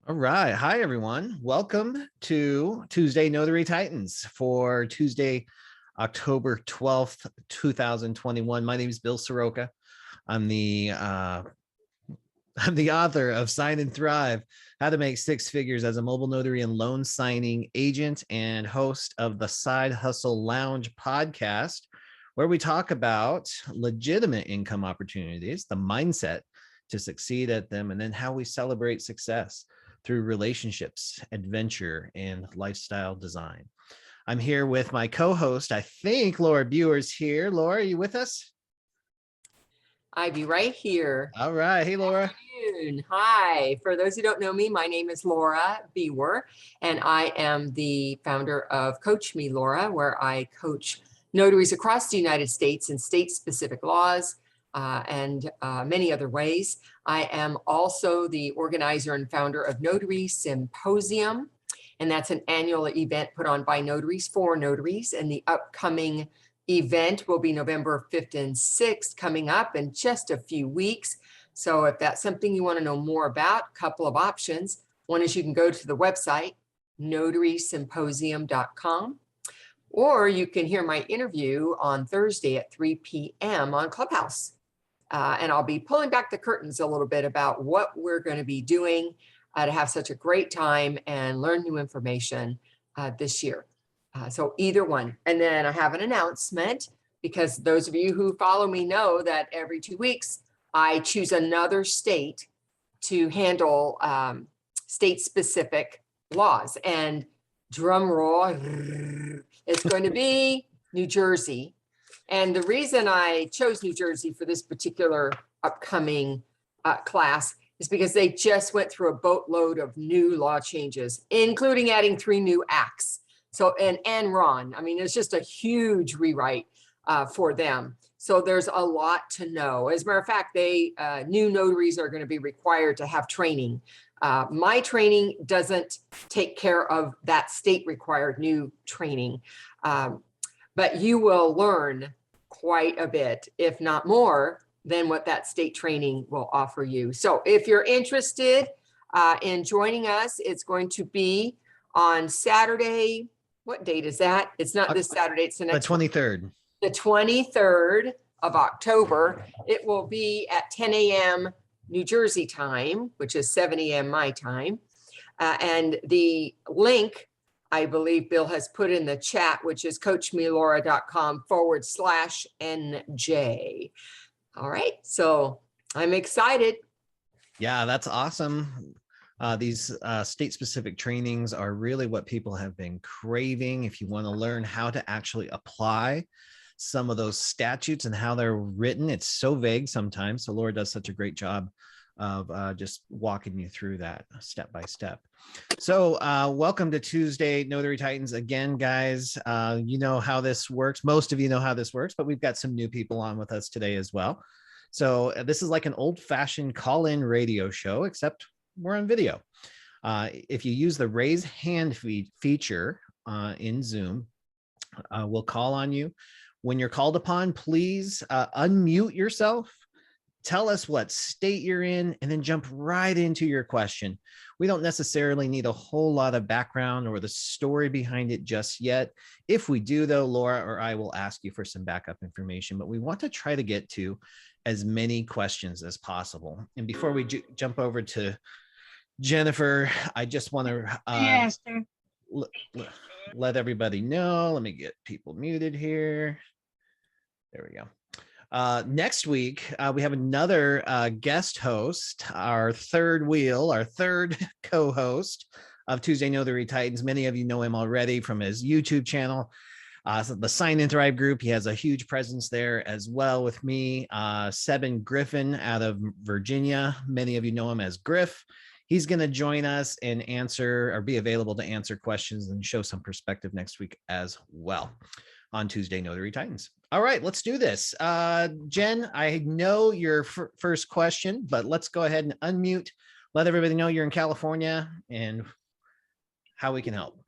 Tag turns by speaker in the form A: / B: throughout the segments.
A: All right. Hi, everyone. Welcome to Tuesday Notary Titans for Tuesday, October 12th, 2021. My name is Bill Soroka. I'm the author of Sign and Thrive, How to Make Six Figures as a Mobile Notary and Loan Signing Agent, and host of the Side Hustle Lounge podcast, where we talk about legitimate income opportunities, the mindset to succeed at them, and then how we celebrate success through relationships, adventure, and lifestyle design. I'm here with my co-host. I think Laura Biewer's here. Laura, are you with us?
B: I'd be right here.
A: All right. Hey, Laura.
B: Hi. For those who don't know me, my name is Laura Biewer, and I am the founder of Coach Me Laura, where I coach notaries across the United States in state-specific laws and many other ways. I am also the organizer and founder of Notary Symposium, and that's an annual event put on by notaries for notaries. And the upcoming event will be November 5th and 6th, coming up in just a few weeks. So if that's something you want to know more about, a couple of options. One is you can go to the website, notarysymposium.com, or you can hear my interview on Thursday at 3 p.m. on Clubhouse. And I'll be pulling back the curtains a little bit about what we're going to be doing to have such a great time and learn new information this year. So either one. And then I have an announcement, because those of you who follow me know that every 2 weeks, I choose another state to handle state-specific laws. And drum roll, it's going to be New Jersey. And the reason I chose New Jersey for this particular upcoming class is because they just went through a boatload of new law changes, including adding 3 new acts. So, and Ron, I mean, it's just a huge rewrite for them. So there's a lot to know. As a matter of fact, new notaries are going to be required to have training. My training doesn't take care of that state required new training, but you will learn quite a bit, if not more, than what that state training will offer you. So if you're interested in joining us, it's going to be on Saturday. What date is that? It's not this Saturday, it's the next
A: 23rd.
B: one. The 23rd of October. It will be at 10 a.m. New Jersey time, which is 7 a.m. my time. And the link, I believe Bill has put in the chat, which is coachmelora.com/NJ. All right. So I'm excited.
A: Yeah, that's awesome. These state-specific trainings are really what people have been craving. If you want to learn how to actually apply some of those statutes and how they're written, it's so vague sometimes. So Laura does such a great job of just walking you through that step by step. So welcome to Tuesday Notary Titans again, guys. You know how this works. Most of you know how this works, but we've got some new people on with us today as well. So this is like an old-fashioned call-in radio show, except we're on video. If you use the raise hand feature in Zoom, we'll call on you. When you're called upon, please unmute yourself. Tell us what state you're in, and then jump right into your question. We don't necessarily need a whole lot of background or the story behind it just yet. If we do, though, Laura or I will ask you for some backup information, but we want to try to get to as many questions as possible. And before we jump over to Jennifer, I just want to let everybody know. Let me get people muted here. There we go. Next week, we have another guest host, our third co-host of Tuesday Notary Titans. Many of you know him already from his YouTube channel, so the Sign and Thrive group. He has a huge presence there as well with me. Sebin Griffin out of Virginia. Many of you know him as Griff. He's going to join us and answer or be available to answer questions and show some perspective next week as well on Tuesday Notary Titans. All right, let's do this. Jen, I know your first question, but let's go ahead and unmute. Let everybody know you're in California and how we can help.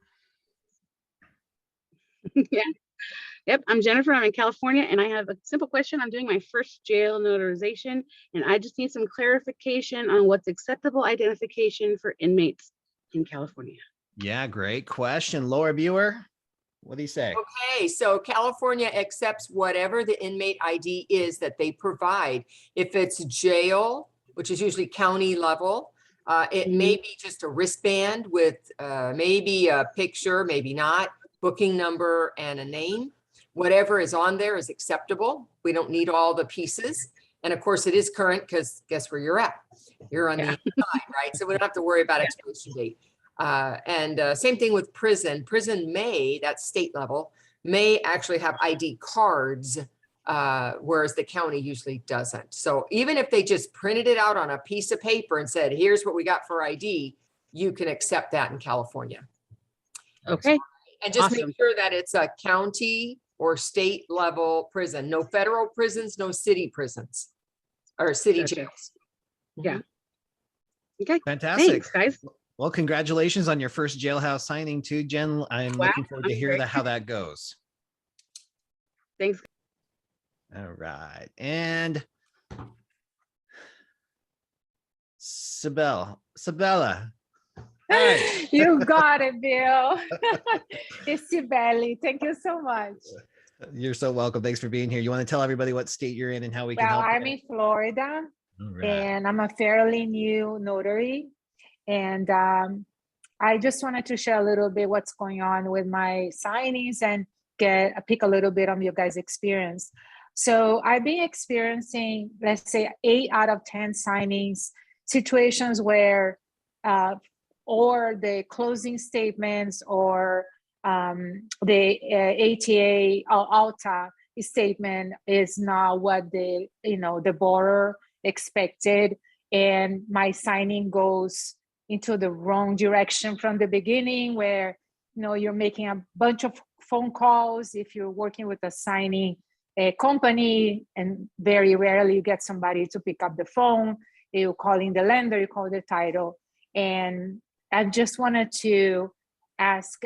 C: Yep, I'm Jennifer. I'm in California, and I have a simple question. I'm doing my first jail notarization, and I just need some clarification on what's acceptable identification for inmates in California.
A: Yeah, great question. Laura Biewer, what do you say?
B: Okay, so California accepts whatever the inmate ID is that they provide. If it's jail, which is usually county level, it may be just a wristband with maybe a picture, maybe not, booking number and a name. Whatever is on there is acceptable. We don't need all the pieces. And of course, it is current because guess where you're at? You're on the inside, right? So we don't have to worry about expiration date. Same thing with prison. Prison may, that's state level, may actually have ID cards, whereas the county usually doesn't. So even if they just printed it out on a piece of paper and said, here's what we got for ID, you can accept that in California.
C: Okay.
B: And just make sure that it's a county or state level prison. No federal prisons, no city prisons or city jails.
C: Yeah. Okay.
A: Fantastic.
C: Thanks, guys.
A: Well, congratulations on your first jailhouse signing too, Jen. I'm looking forward to hear how that goes.
C: Thanks.
A: All right. And Sabella. Hi.
D: You got it, Bill. It's Sibeli. Thank you so much.
A: You're so welcome. Thanks for being here. You want to tell everybody what state you're in and how we can help?
D: Well, I'm in Florida, and I'm a fairly new notary. And I just wanted to share a little bit what's going on with my signings and pick a little bit on your guys' experience. So I've been experiencing, let's say, 8 out of 10 signings, situations where or the closing statements or the ATA or ALTA statement is not what the borrower expected, and my signing goes into the wrong direction from the beginning, where you're making a bunch of phone calls if you're working with a signing company, and very rarely you get somebody to pick up the phone. You call in the lender, you call the title. And I just wanted to ask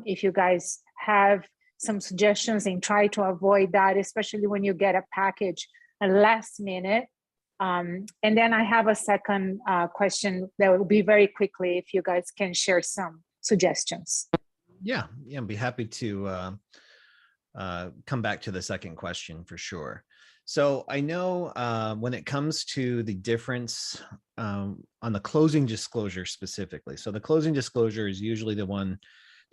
D: if you guys have some suggestions and try to avoid that, especially when you get a package last minute. And then I have a second question that will be very quickly, if you guys can share some suggestions.
A: Yeah, I'd be happy to come back to the second question for sure. So I know when it comes to the difference on the closing disclosure specifically, so the closing disclosure is usually the one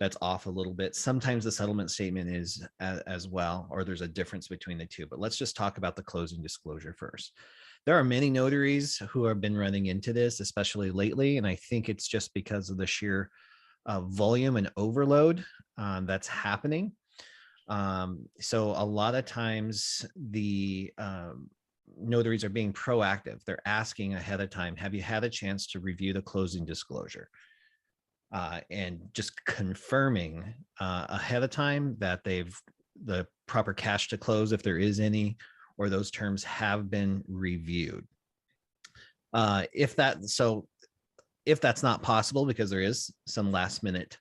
A: that's off a little bit. Sometimes the settlement statement is as well, or there's a difference between the two, but let's just talk about the closing disclosure first. There are many notaries who have been running into this, especially lately, and I think it's just because of the sheer volume and overload that's happening. So a lot of times the notaries are being proactive. They're asking ahead of time, have you had a chance to review the closing disclosure? And just confirming ahead of time that the proper cash to close, if there is any, or those terms have been reviewed. If that's not possible, because there is some last minute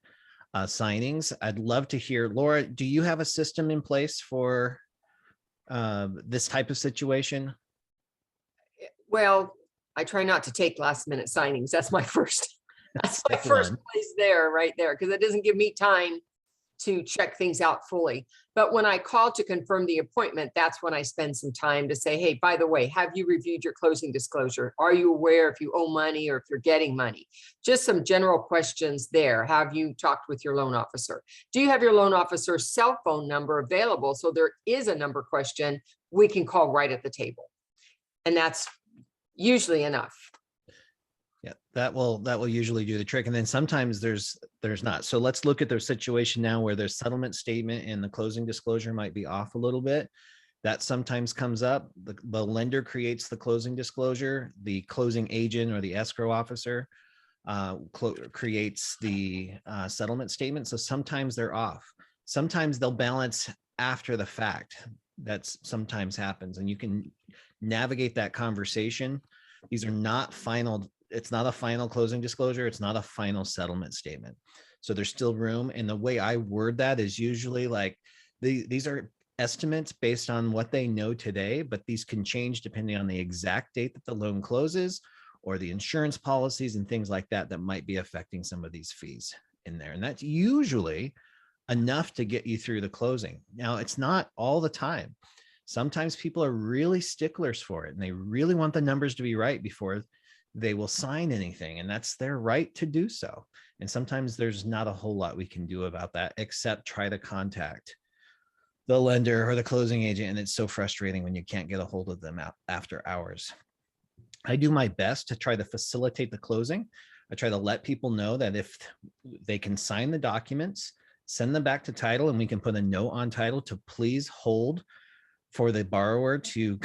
A: signings, I'd love to hear, Laura, do you have a system in place for this type of situation?
B: Well, I try not to take last minute signings. That's my first place there, right there, because it doesn't give me time to check things out fully. But when I call to confirm the appointment, that's when I spend some time to say, hey, by the way, have you reviewed your closing disclosure? Are you aware if you owe money or if you're getting money? Just some general questions there. Have you talked with your loan officer? Do you have your loan officer's cell phone number available? So there is a number question we can call right at the table. And that's usually enough.
A: Yeah, that will usually do the trick. And then sometimes there's not. So let's look at their situation now where their settlement statement and the closing disclosure might be off a little bit. That sometimes comes up. The lender creates the closing disclosure. The closing agent or the escrow officer creates the settlement statement. So sometimes they're off. Sometimes they'll balance after the fact. That's sometimes happens. And you can navigate that conversation. These are not final. It's not a final closing disclosure. It's not a final settlement statement. So there's still room. And the way I word that is usually like, these are estimates based on what they know today, but these can change depending on the exact date that the loan closes or the insurance policies and things like that that might be affecting some of these fees in there. And that's usually enough to get you through the closing. Now, it's not all the time. Sometimes people are really sticklers for it and they really want the numbers to be right before they will sign anything, and that's their right to do so. And sometimes there's not a whole lot we can do about that except try to contact the lender or the closing agent, and it's so frustrating when you can't get a hold of them after hours. I do my best to try to facilitate the closing. I try to let people know that if they can sign the documents, send them back to title, and we can put a note on title to please hold for the borrower to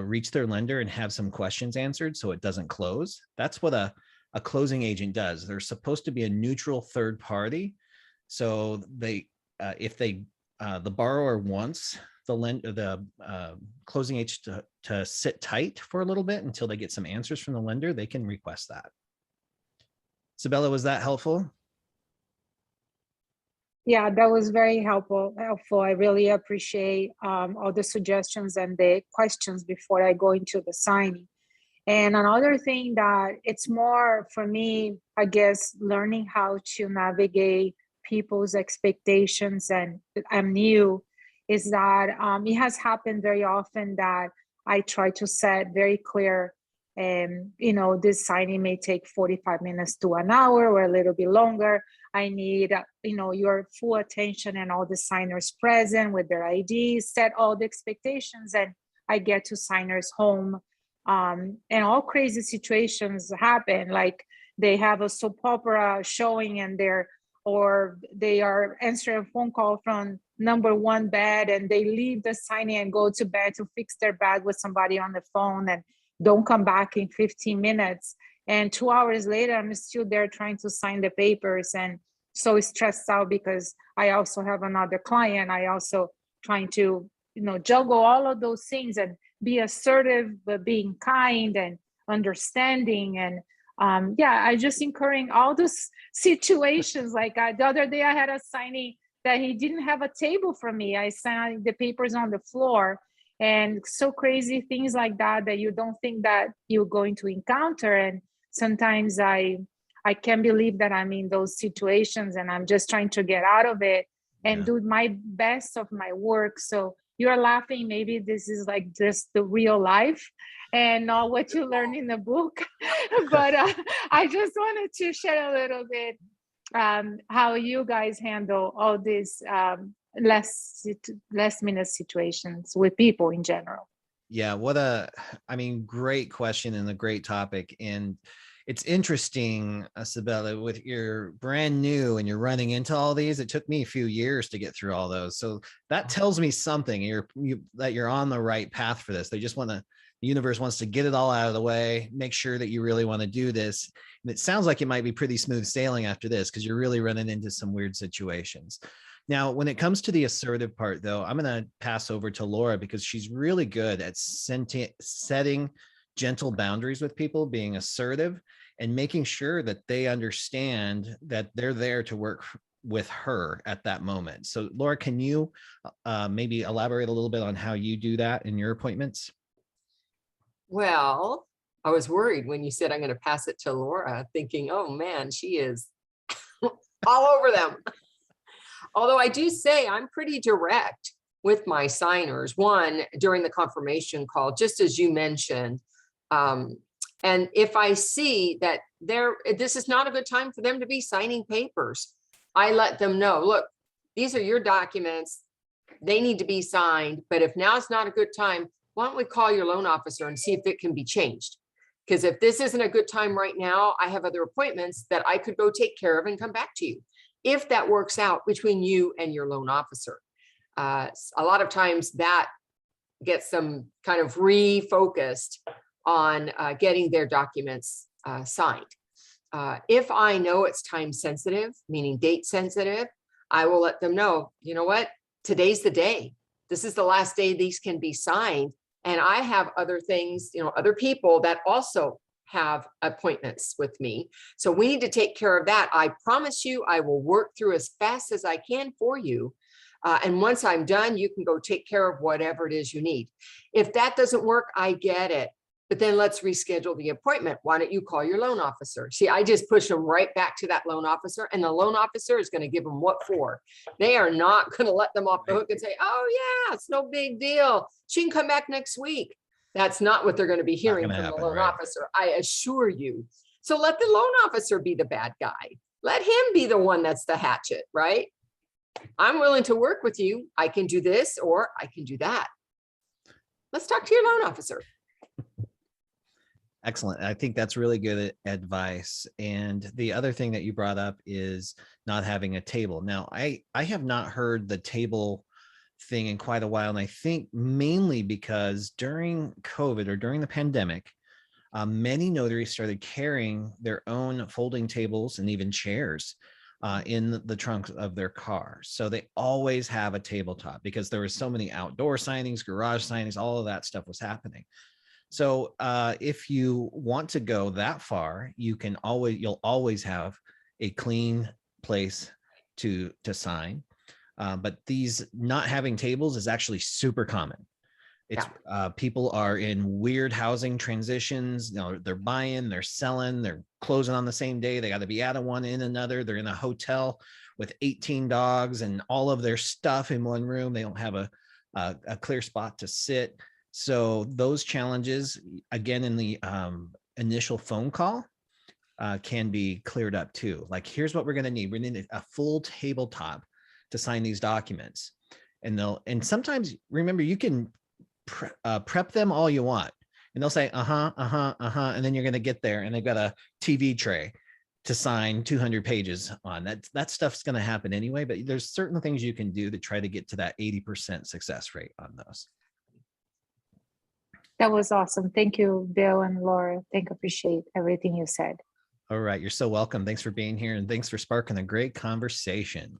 A: reach their lender and have some questions answered so it doesn't close. That's what a closing agent does. They're supposed to be a neutral third party. So if the borrower wants the closing agent to sit tight for a little bit until they get some answers from the lender, they can request that. Isabella, was that helpful?
D: Yeah, that was very helpful. I really appreciate all the suggestions and the questions before I go into the signing. And another thing that it's more for me, I guess, learning how to navigate people's expectations, and I'm new, is that it has happened very often that I try to set very clear, this signing may take 45 minutes to an hour or a little bit longer. I need, your full attention and all the signers present with their IDs, set all the expectations, and I get to signers home. And all crazy situations happen, like they have a soap opera showing and they are answering a phone call from number one bed and they leave the signing and go to bed to fix their bag with somebody on the phone and don't come back in 15 minutes. And 2 hours later, I'm still there trying to sign the papers and so stressed out because I also have another client. I also trying to, juggle all of those things and be assertive, but being kind and understanding. And I just incurring all those situations. Like the other day I had a signing that he didn't have a table for me. I signed the papers on the floor. And so crazy things like that you don't think that you're going to encounter. And sometimes I can't believe that I'm in those situations and I'm just trying to get out of it and do my best of my work. So you're laughing, maybe this is like just the real life and not what you learn in the book. But I just wanted to share a little bit how you guys handle all these last minute situations with people in general.
A: Yeah, great question and a great topic. And it's interesting, Isabella, with you're brand new and you're running into all these. It took me a few years to get through all those. So that tells me something, that you're on the right path for this. The universe wants to get it all out of the way, make sure that you really want to do this. And it sounds like it might be pretty smooth sailing after this because you're really running into some weird situations. Now, when it comes to the assertive part, though, I'm going to pass over to Laura because she's really good at setting gentle boundaries with people, being assertive, and making sure that they understand that they're there to work with her at that moment. So, Laura, can you maybe elaborate a little bit on how you do that in your appointments?
B: Well, I was worried when you said I'm going to pass it to Laura, thinking, oh man, she is all over them. Although I do say I'm pretty direct with my signers, one, during the confirmation call, just as you mentioned. And if I see that this is not a good time for them to be signing papers, I let them know, look, these are your documents. They need to be signed. But if now is not a good time, why don't we call your loan officer and see if it can be changed? Because if this isn't a good time right now, I have other appointments that I could go take care of and come back to you. If that works out between you and your loan officer. A lot of times that gets them kind of refocused on getting their documents signed. If I know it's time sensitive, meaning date sensitive, I will let them know, you know what, today's the day. This is the last day these can be signed. And I have other things, other people that also have appointments with me. So we need to take care of that. I promise you, I will work through as fast as I can for you. And once I'm done, you can go take care of whatever it is you need. If that doesn't work, I get it. But then let's reschedule the appointment. Why don't you call your loan officer? See, I just push them right back to that loan officer, and the loan officer is going to give them what for. They are not going to let them off the hook and say, oh yeah, it's no big deal. She can come back next week. That's not what they're going to be hearing from the loan officer. I assure you. So let the loan officer be the bad guy. Let him be the one that's the hatchet, right? I'm willing to work with you. I can do this or I can do that. Let's talk to your loan officer.
A: Excellent. I think that's really good advice. And the other thing that you brought up is not having a table. Now, I have not heard the table thing in quite a while. And I think mainly because during COVID or during the pandemic, many notaries started carrying their own folding tables and even chairs in the trunk of their car. So they always have a tabletop because there were so many outdoor signings, garage signings, all of that stuff was happening. So if you want to go that far, you'll always have a clean place to sign. But these not having tables is actually super common. It's people are in weird housing transitions. You know, they're buying, they're selling, they're closing on the same day. They got to be out of one in another. They're in a hotel with 18 dogs and all of their stuff in one room. They don't have a clear spot to sit. So those challenges, again, in the initial phone call, can be cleared up too. Like, here's what we're going to need. We need a full tabletop to sign these documents. And sometimes, remember, you can prep them all you want. And they'll say, and then you're going to get there and they've got a TV tray to sign 200 pages on. That stuff's going to happen anyway, but there's certain things you can do to try to get to that 80% success rate on those.
D: That was awesome. Thank you, Bill and Laura. Appreciate everything you said.
A: All right. You're so welcome. Thanks for being here. And thanks for sparking a great conversation.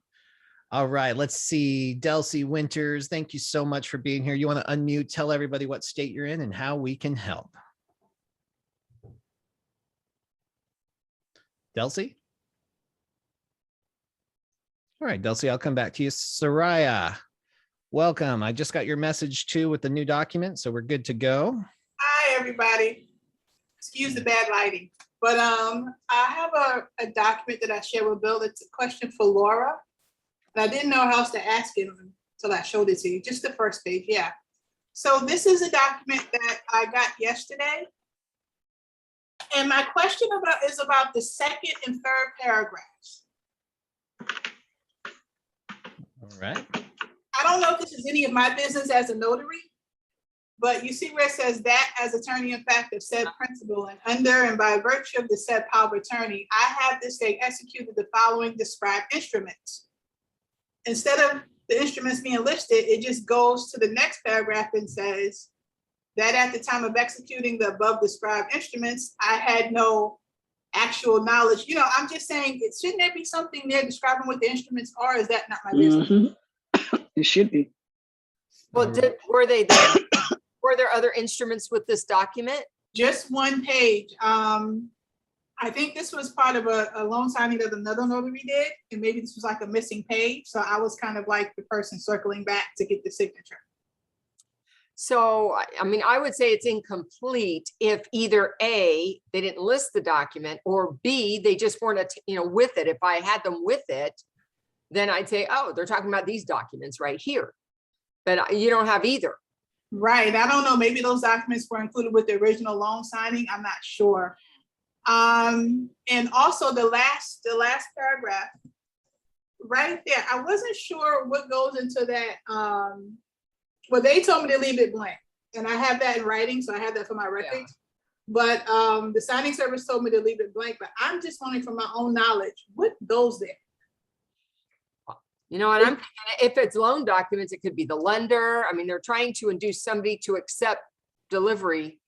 A: All right. Let's see. Delcy Winters, thank you so much for being here. You want to unmute, tell everybody what state you're in and how we can help. Delcy? All right, Delcy, I'll come back to you. Soraya, welcome. I just got your message too with the new document, so we're good to go.
E: Hi, everybody. Excuse the bad lighting, but I have a document that I shared with Bill. It's a question for Laura, and I didn't know how else to ask it until I showed it to you. Just the first page, yeah. So this is a document that I got yesterday, and my question is about the second and third paragraphs.
A: All right.
E: I don't know if this is any of my business as a notary, but you see where it says that as attorney in fact of said principal and under and by virtue of the said power of attorney, I have this day executed the following described instruments. Instead of the instruments being listed, it just goes to the next paragraph and says that at the time of executing the above described instruments, I had no actual knowledge. You know, I'm just saying, shouldn't there be something there describing what the instruments are? Is that not my business?
C: Mm-hmm. It should be.
B: Well, were there other instruments with this document?
E: Just one page. I think this was part of a loan signing that another notary did, and maybe this was like a missing page. So I was kind of like the person circling back to get the signature.
B: So, I mean, I would say it's incomplete if either A, they didn't list the document, or B, they just weren't, with it. If I had them with it, then I'd say, oh, they're talking about these documents right here. But you don't have either.
E: Right. I don't know. Maybe those documents were included with the original loan signing. I'm not sure. And also the last paragraph right there, I wasn't sure what goes into that. Well, they told me to leave it blank, and I have that in writing, so I have that for my records. Yeah. But the signing service told me to leave it blank, but I'm just wondering from my own knowledge, what goes there?
B: You know, and I'm thinking if it's loan documents, it could be the lender. I mean, they're trying to induce somebody to accept delivery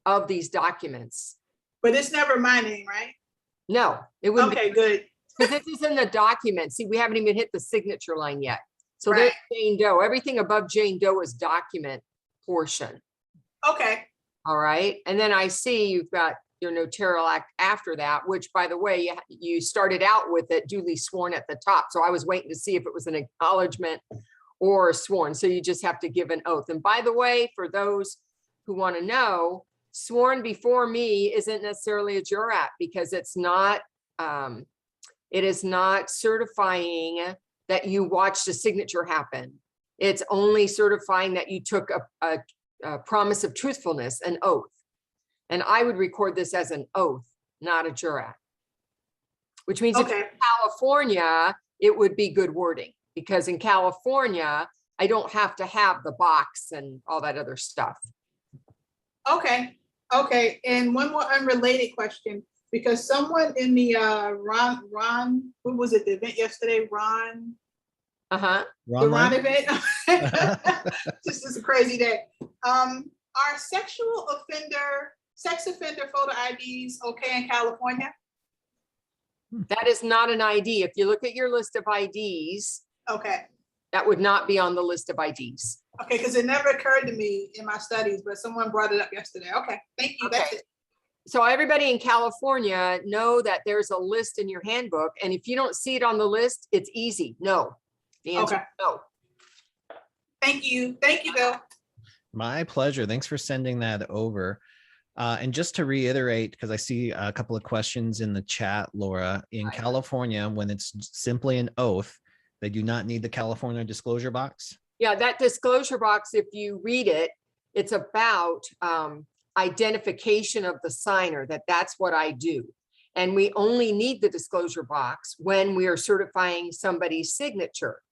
B: of these documents.
E: But it's never my name, right?
B: No, it wouldn't.
E: Okay, good.
B: Because this is in the document. See, we haven't even hit the signature line yet. So there's Jane Doe. Everything above Jane Doe is document portion.
E: Okay.
B: All right. And then I see you've got your notarial act after that, which, by the way, you started out with it duly sworn at the top. So I was waiting to see if it was an acknowledgement or sworn. So you just have to give an oath. And by the way, for those who want to know, sworn before me isn't necessarily a jurat, because it's not, it is not certifying that you watched a signature happen. It's only certifying that you took a promise of truthfulness, an oath. And I would record this as an oath, not a jurat. Which means if you're in California, it would be good wording, because in California, I don't have to have the box and all that other stuff.
E: Okay. Okay. And one more unrelated question, because someone in the Ron, what was it, the event yesterday, Ron? The Ron event. Just is a crazy day. Are sex offender photo IDs okay in California?
B: That is not an ID. If you look at your list of IDs,
E: okay,
B: that would not be on the list of IDs.
E: Okay, because it never occurred to me in my studies, but someone brought it up yesterday. Okay, thank you.
B: Okay.
E: That's it.
B: So everybody in California know that there's a list in your handbook, and if you don't see it on the list, it's easy. No. The answer is no.
E: Thank you. Thank you, Bill.
A: My pleasure. Thanks for sending that over. And just to reiterate, because I see a couple of questions in the chat, Laura, in California, when it's simply an oath, they do not need the California disclosure box.
B: Yeah, that disclosure box, if you read it, it's about identification of the signer, that's what I do. And we only need the disclosure box when we are certifying somebody's signature,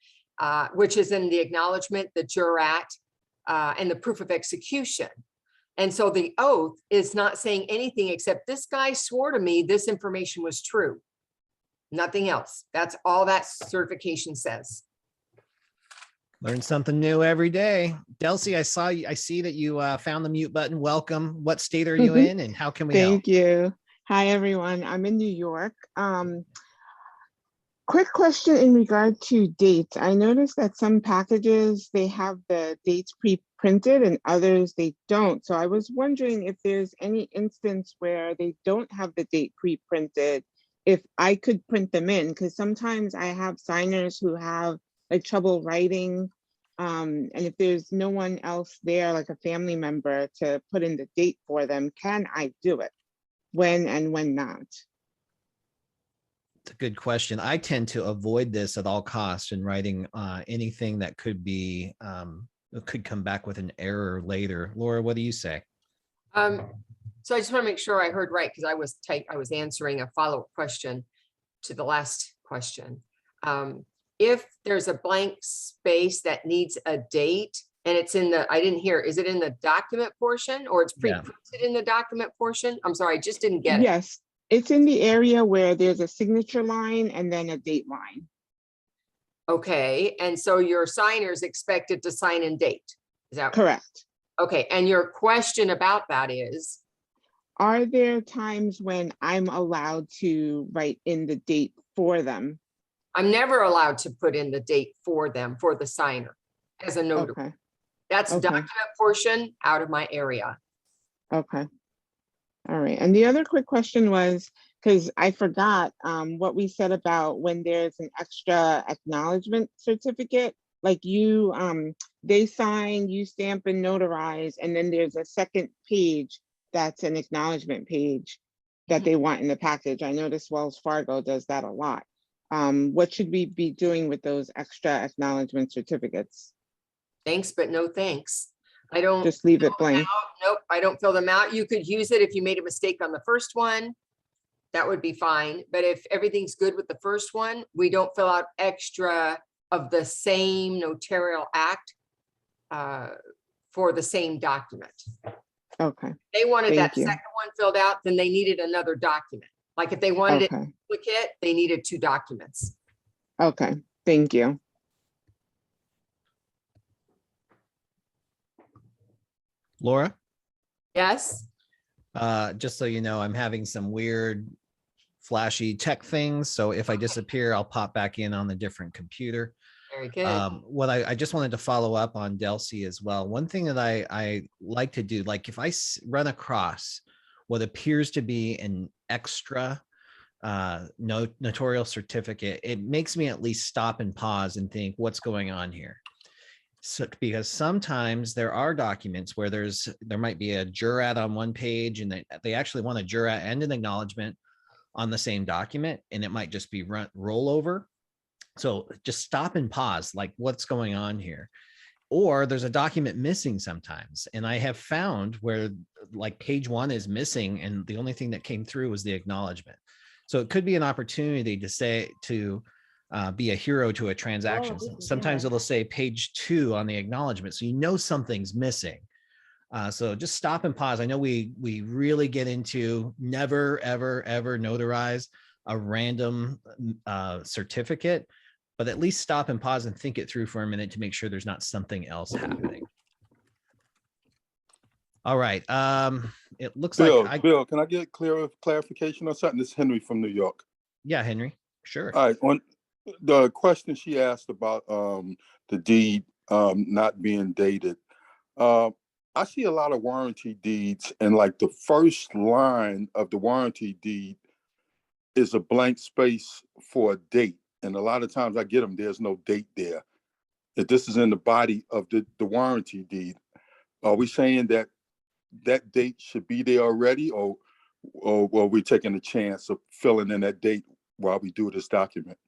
B: which is in the acknowledgement, the jurat, and the proof of execution. And so the oath is not saying anything except this guy swore to me this information was true. Nothing else. That's all that certification says.
A: Learn something new every day. Delcy, I see that you found the mute button. Welcome. What state are you in, and how can we help?
F: Thank you. Hi, everyone. I'm in New York. Quick question in regard to dates. I noticed that some packages, they have the dates pre-printed and others they don't. So I was wondering if there's any instance where they don't have the date pre-printed, if I could print them in, because sometimes I have signers who have like trouble writing. And if there's no one else there, like a family member, to put in the date for them, can I do it? When and when not?
A: It's a good question. I tend to avoid this at all costs in writing anything that could be could come back with an error later. Laura, what do you say?
B: So I just want to make sure I heard right, because I was answering a follow-up question to the last question. If there's a blank space that needs a date and it's in the, I didn't hear, is it in the document portion or it's pre-printed in the document portion? I'm sorry, I just didn't get it.
F: Yes, it's in the area where there's a signature line and then a date line.
B: Okay, and so your signer is expected to sign and date. Is that
F: correct?
B: Okay, and your question about that is?
F: Are there times when I'm allowed to write in the date for them?
B: I'm never allowed to put in the date for them, for the signer as a notary.
F: Okay.
B: That's document portion out of my area.
F: Okay. All right. And the other quick question was, because I forgot what we said about when there's an extra acknowledgement certificate, like you, they sign, you stamp and notarize, and then there's a second page that's an acknowledgement page that they want in the package. I noticed Wells Fargo does that a lot. What should we be doing with those extra acknowledgement certificates?
B: Thanks, but no thanks. I don't
F: just leave it blank.
B: Nope, I don't fill them out. You could use it if you made a mistake on the first one. That would be fine. But if everything's good with the first one, we don't fill out extra of the same notarial act for the same document.
F: Okay.
B: They wanted that second one filled out, then they needed another document. Like if they wanted it in duplicate, they needed 2 documents.
F: Okay, thank you.
A: Laura?
B: Yes.
A: Just so you know, I'm having some weird flashy tech things. So if I disappear, I'll pop back in on the different computer.
B: Very good.
A: What I just wanted to follow up on Delcy as well. One thing that I like to do, like if I run across what appears to be an extra notarial certificate, it makes me at least stop and pause and think, what's going on here? So, because sometimes there are documents where there might be a jurat on one page and they actually want a jurat and an acknowledgement on the same document, and it might just be rollover. So just stop and pause, like what's going on here? Or there's a document missing sometimes. And I have found where like page 1 is missing and the only thing that came through was the acknowledgement. So it could be an opportunity to say, to be a hero to a transaction. Sometimes it'll say page 2 on the acknowledgement. So you know something's missing. So just stop and pause. I know we really get into never, ever, ever notarize a random certificate, but at least stop and pause and think it through for a minute to make sure there's not something else happening. All right. It looks like
G: Bill, can I get clarification on something? This is Henry from New York.
A: Yeah, Henry. Sure.
G: All right. On the question she asked about the deed not being dated, I see a lot of warranty deeds, and like the first line of the warranty deed is a blank space for a date. And a lot of times I get them, there's no date there. If this is in the body of the warranty deed, are we saying that that date should be there already, or are we taking a chance of filling in that date while we do this document?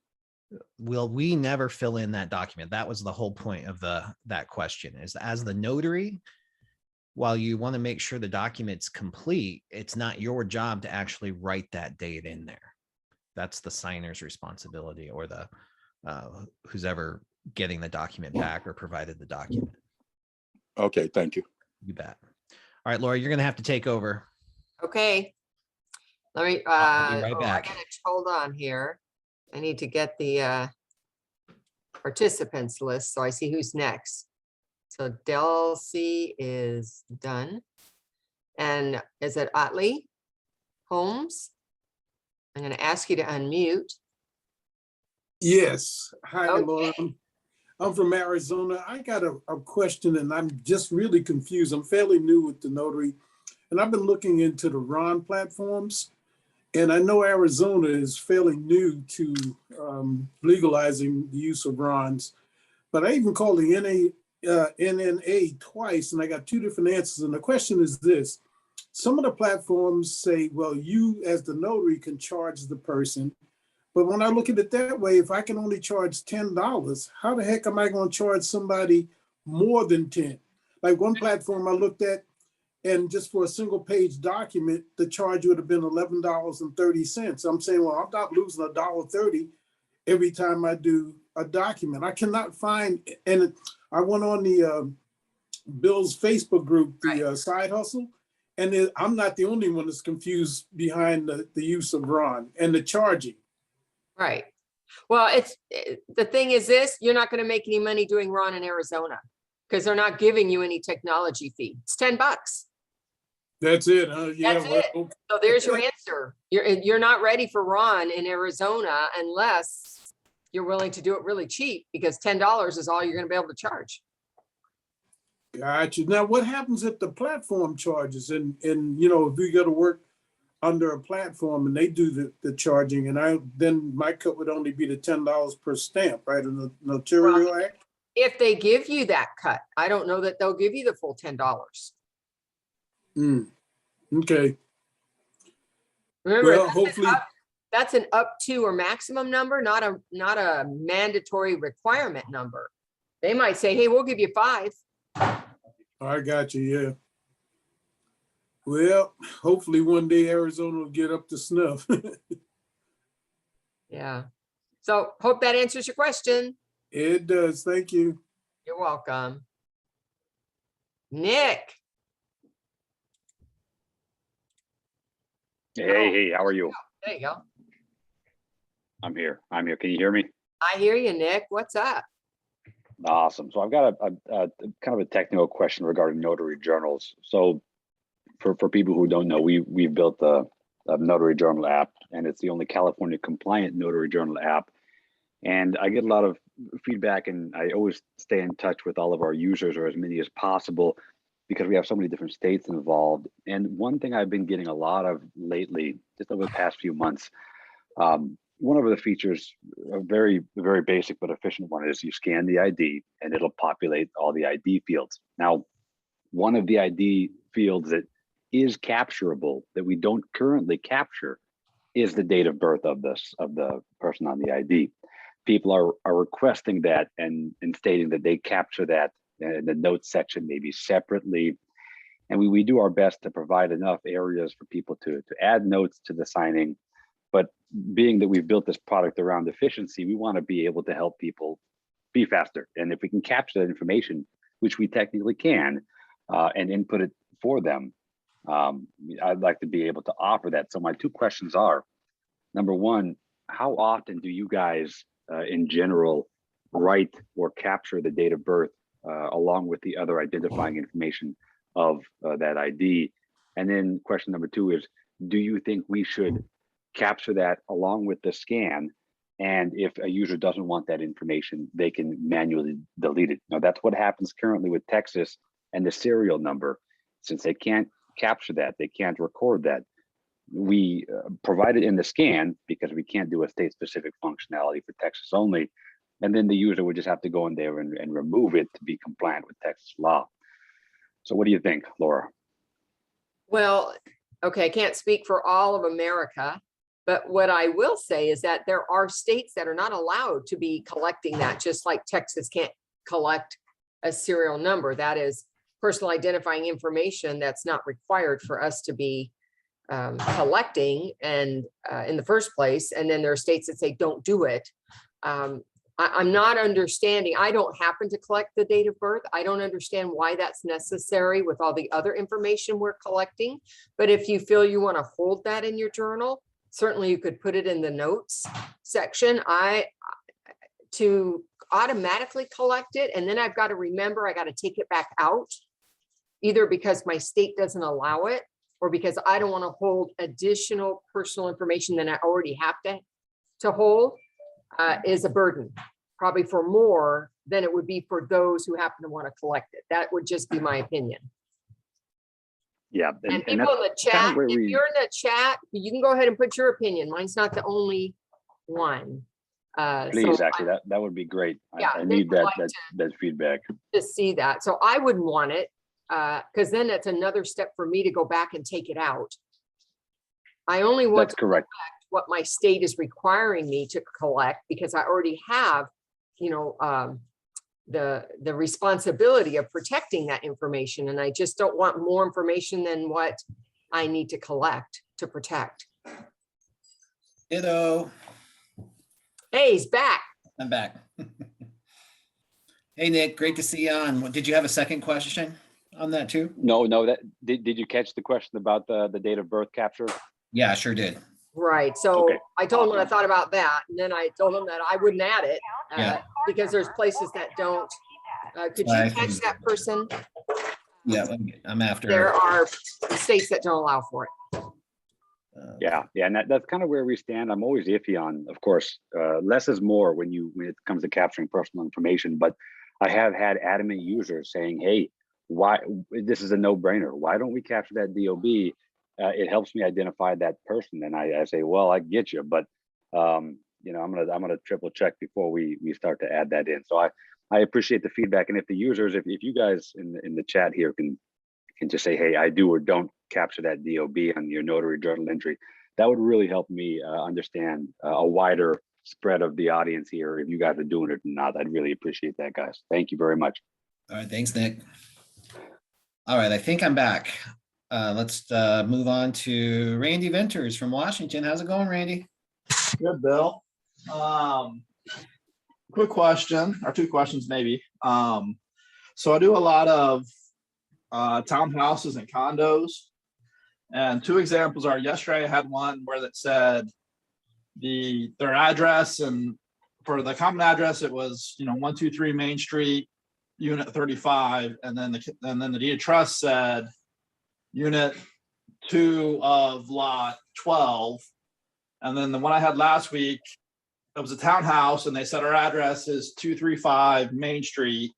A: Well, we never fill in that document. That was the whole point of that question, is as the notary, while you want to make sure the document's complete, it's not your job to actually write that date in there. That's the signer's responsibility, or the who's ever getting the document back or provided the document.
G: Okay, thank you.
A: You bet. All right, Laura, you're going to have to take over.
B: Okay. Let me,
A: I'll be right back.
B: hold on here. I need to get the participants list so I see who's next. So Delcy is done. And is it Otley Holmes? I'm going to ask you to unmute.
H: Yes. Hi,
B: Okay.
H: Laura. I'm from Arizona. I got a question, and I'm just really confused. I'm fairly new with the notary, and I've been looking into the RON platforms. And I know Arizona is fairly new to legalizing the use of RONs, but I even called the NNA twice, and I got 2 different answers. And the question is this: some of the platforms say, well, you as the notary can charge the person. But when I look at it that way, if I can only charge $10, how the heck am I going to charge somebody more than 10? Like one platform I looked at, and just for a single page document, the charge would have been $11.30. I'm saying, well, I'm not losing $1.30 every time I do a document. I cannot find, and I went on the Bill's Facebook group, the Side Hustle, and I'm not the only one that's confused behind the use of RON and the charging.
B: Right. Well, the thing is this: you're not going to make any money doing RON in Arizona because they're not giving you any technology fee. It's $10.
H: That's it. Yeah.
B: That's it.
H: Okay.
B: So there's your answer. You're not ready for RON in Arizona unless you're willing to do it really cheap, because $10 is all you're going to be able to charge.
H: Gotcha. Now, what happens if the platform charges and you know, if we got to work under a platform and they do the charging, and then my cut would only be the $10 per stamp, right? In the Notarial Act.
B: If they give you that cut, I don't know that they'll give you the full $10.
H: Okay.
B: Remember,
H: well, hopefully
B: that's an up to or maximum number, not a mandatory requirement number. They might say, hey, we'll give you 5.
H: I got you. Yeah. Well, hopefully one day Arizona will get up to snuff.
B: Yeah. So hope that answers your question.
H: It does. Thank you.
B: You're welcome. Nick.
I: Hey, how are you?
B: There you go.
I: I'm here. Can you hear me?
B: I hear you, Nick. What's up?
I: Awesome. So I've got a kind of a technical question regarding notary journals. So for people who don't know, we've built a notary journal app, and it's the only California compliant notary journal app. And I get a lot of feedback, and I always stay in touch with all of our users, or as many as possible, because we have so many different states involved. And one thing I've been getting a lot of lately, just over the past few months, one of the features, a very, very basic but efficient one, is you scan the ID and it'll populate all the ID fields. Now, one of the ID fields that is capturable that we don't currently capture is the date of birth of the person on the ID. People are requesting that and stating that they capture that in the notes section, maybe separately. And we do our best to provide enough areas for people to add notes to the signing. But being that we've built this product around efficiency, we want to be able to help people be faster. And if we can capture that information, which we technically can, and input it for them, I'd like to be able to offer that. So my two questions are, number one, how often do you guys in general write or capture the date of birth along with the other identifying information of that ID? And then question number two is, do you think we should capture that along with the scan? And if a user doesn't want that information, they can manually delete it. Now, that's what happens currently with Texas and the serial number. Since they can't capture that, they can't record that, we provide it in the scan because we can't do a state-specific functionality for Texas only. And then the user would just have to go in there and remove it to be compliant with Texas law. So what do you think, Laura?
B: Well, okay, I can't speak for all of America, but what I will say is that there are states that are not allowed to be collecting that, just like Texas can't collect a serial number. That is personal identifying information that's not required for us to be collecting and in the first place. And then there are states that say don't do it. I'm not understanding. I don't happen to collect the date of birth. I don't understand why that's necessary with all the other information we're collecting. But if you feel you want to hold that in your journal, certainly you could put it in the notes section. To automatically collect it, and then I've got to remember I got to take it back out, either because my state doesn't allow it or because I don't want to hold additional personal information than I already have to hold, is a burden, probably for more than it would be for those who happen to want to collect it. That would just be my opinion.
I: Yeah.
B: And people in the chat, if you're in the chat, you can go ahead and put your opinion. Mine's not the only one.
I: Please, actually, that would be great.
B: Yeah,
I: I need that feedback.
B: To see that. So I wouldn't want it, because then that's another step for me to go back and take it out. I only want to collect what my state is requiring me to collect, because I already have, the responsibility of protecting that information. And I just don't want more information than what I need to collect to protect.
A: Ditto.
B: Hey, he's back.
A: I'm back. Hey, Nick, great to see you on. Did you have a second question on that too?
I: No, did you catch the question about the date of birth capture?
A: Yeah, I sure did.
B: Right. So I told him I thought about that, and then I told him that I wouldn't add it because there's places that don't. Could you catch that person?
A: Yeah, I'm after.
B: There are states that don't allow for it.
I: Yeah, and that's kind of where we stand. I'm always iffy on, of course, less is more when it comes to capturing personal information. But I have had adamant users saying, "Hey, why this is a no-brainer? Why don't we capture that DOB? It helps me identify that person." And I say, "Well, I get you, but I'm gonna triple check before we start to add that in." So I appreciate the feedback, and if the users, if you guys in the chat here can just say, "Hey, I do or don't capture that DOB on your notary journal entry," that would really help me understand a wider spread of the audience here. If you guys are doing it or not, I'd really appreciate that, guys. Thank you very much.
A: All right, thanks, Nick. All right, I think I'm back. Let's move on to Randy Venters from Washington. How's it going, Randy?
J: Good, Bill. Quick question, or two questions maybe. So I do a lot of townhouses and condos, and two examples are, yesterday I had one where that said their address, and for the common address it was 123 Main Street, unit 35, and then the deed of trust said unit 2 of lot 12. And then the one I had last week, it was a townhouse, and they said our address is 235 Main Street,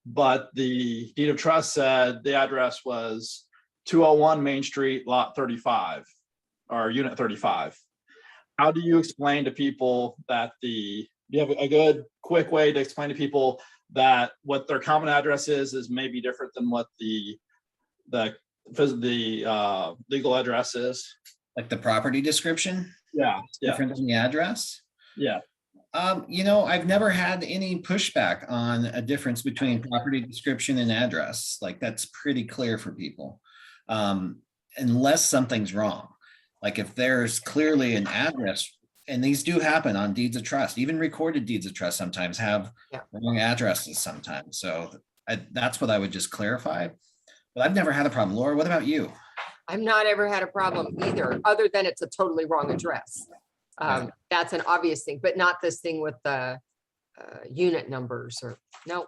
J: but the deed of trust said the address was 201 Main Street, lot 35, or unit 35. how do you explain to people that do you have a good quick way to explain to people that what their common address is maybe different than what the legal address is?
A: Like the property description?
J: Yeah.
A: Different than the address?
J: Yeah.
A: I've never had any pushback on a difference between property description and address. Like that's pretty clear for people. Unless something's wrong. Like if there's clearly an address, and these do happen on deeds of trust, even recorded deeds of trust sometimes have wrong addresses sometimes. So that's what I would just clarify. But I've never had a problem. Laura, what about you?
B: I've not ever had a problem either, other than it's a totally wrong address. That's an obvious thing, but not this thing with the unit numbers or no.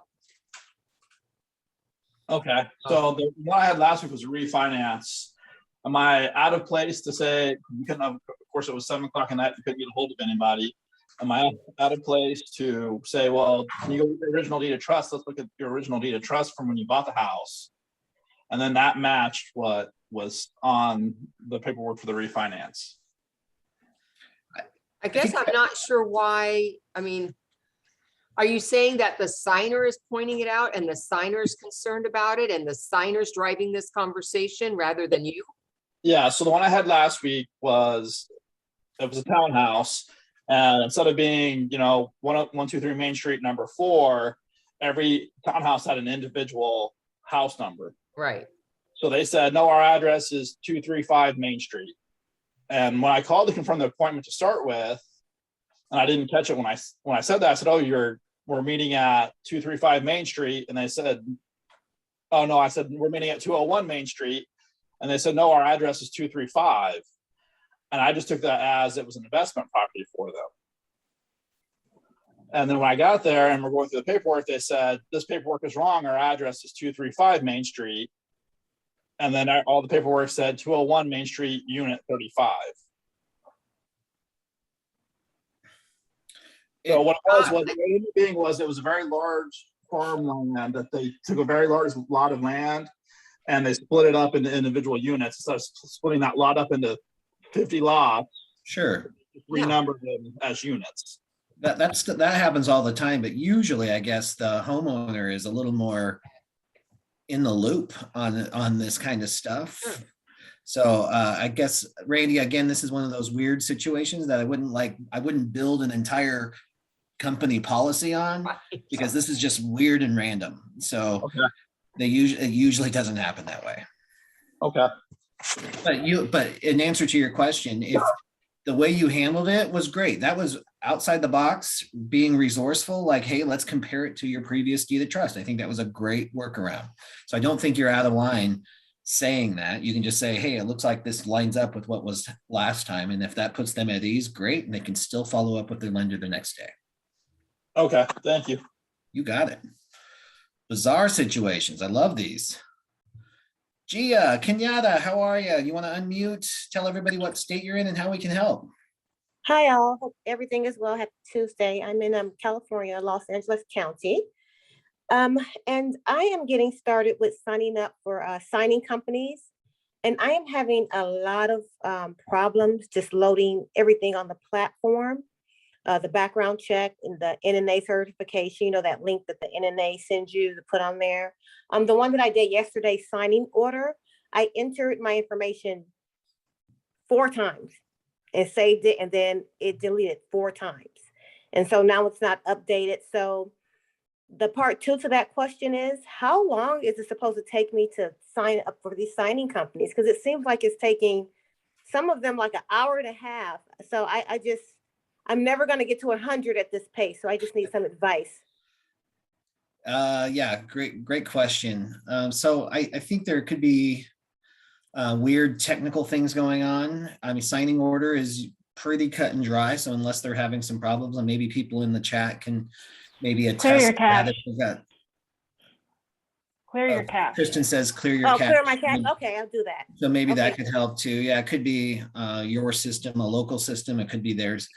J: Okay, so the one I had last week was a refinance. Am I out of place to say, we couldn't have, of course it was 7 o'clock at night, you couldn't get a hold of anybody. Am I out of place to say, well, can you go with the original deed of trust? Let's look at your original deed of trust from when you bought the house. And then that matched what was on the paperwork for the refinance.
B: I guess I'm not sure why. I mean, are you saying that the signer is pointing it out and the signer is concerned about it and the signer's driving this conversation rather than you?
J: Yeah, so the one I had last week it was a townhouse, and instead of being, 123 Main Street number 4, every townhouse had an individual house number.
B: Right.
J: So they said, no, our address is 235 Main Street. And when I called to confirm the appointment to start with, and I didn't catch it when I said that, I said, oh, we're meeting at 235 Main Street. And they said, oh no, I said, we're meeting at 201 Main Street. And they said, no, our address is 235. And I just took that as it was an investment property for them. And then when I got there and we're going through the paperwork, they said, this paperwork is wrong. Our address is 235 Main Street. And then all the paperwork said 201 Main Street, Unit 35. So what it was a very large farmland that they took a very large lot of land and they split it up into individual units. Instead of splitting that lot up into 50 lots,
A: sure,
J: renumbered them as units.
A: That happens all the time, but usually I guess the homeowner is a little more in the loop on this kind of stuff. Sure. So I guess, Randy, again, this is one of those weird situations that I wouldn't build an entire company policy on, because this is just weird and random. So it usually doesn't happen that way.
J: Okay.
A: But in answer to your question, if the way you handled it was great, that was outside the box, being resourceful, like, hey, let's compare it to your previous deed of trust. I think that was a great workaround. So I don't think you're out of line saying that. You can just say, hey, it looks like this lines up with what was last time. And if that puts them at ease, great. And they can still follow up with their lender the next day.
J: Okay, thank you.
A: You got it. Bizarre situations. I love these. Gia, Kenyatta, how are you? You want to unmute? Tell everybody what state you're in and how we can help.
K: Hi, all. Hope everything is well. Happy Tuesday. I'm in California, Los Angeles County. And I am getting started with signing up for signing companies. And I am having a lot of problems just loading everything on the platform. The background check and the NNA certification, that link that the NNA sends you to put on there. The one that I did yesterday, signing order, I entered my information 4 times and saved it, and then it deleted 4 times. And so now it's not updated. So the part 2 to that question is, how long is it supposed to take me to sign up for these signing companies? Because it seems like it's taking some of them like an hour and a half. So I'm never going to get to 100 at this pace. So I just need some advice.
A: Yeah, great question. So I think there could be weird technical things going on. I mean, signing order is pretty cut and dry. So unless they're having some problems, and maybe people in the chat can maybe attest.
D: Clear your cache. Clear your cache.
A: Kristen says clear your cache.
K: Clear my cache. Okay, I'll do that.
A: So maybe that could help too. Yeah, it could be your system, a local system. It could be theirs.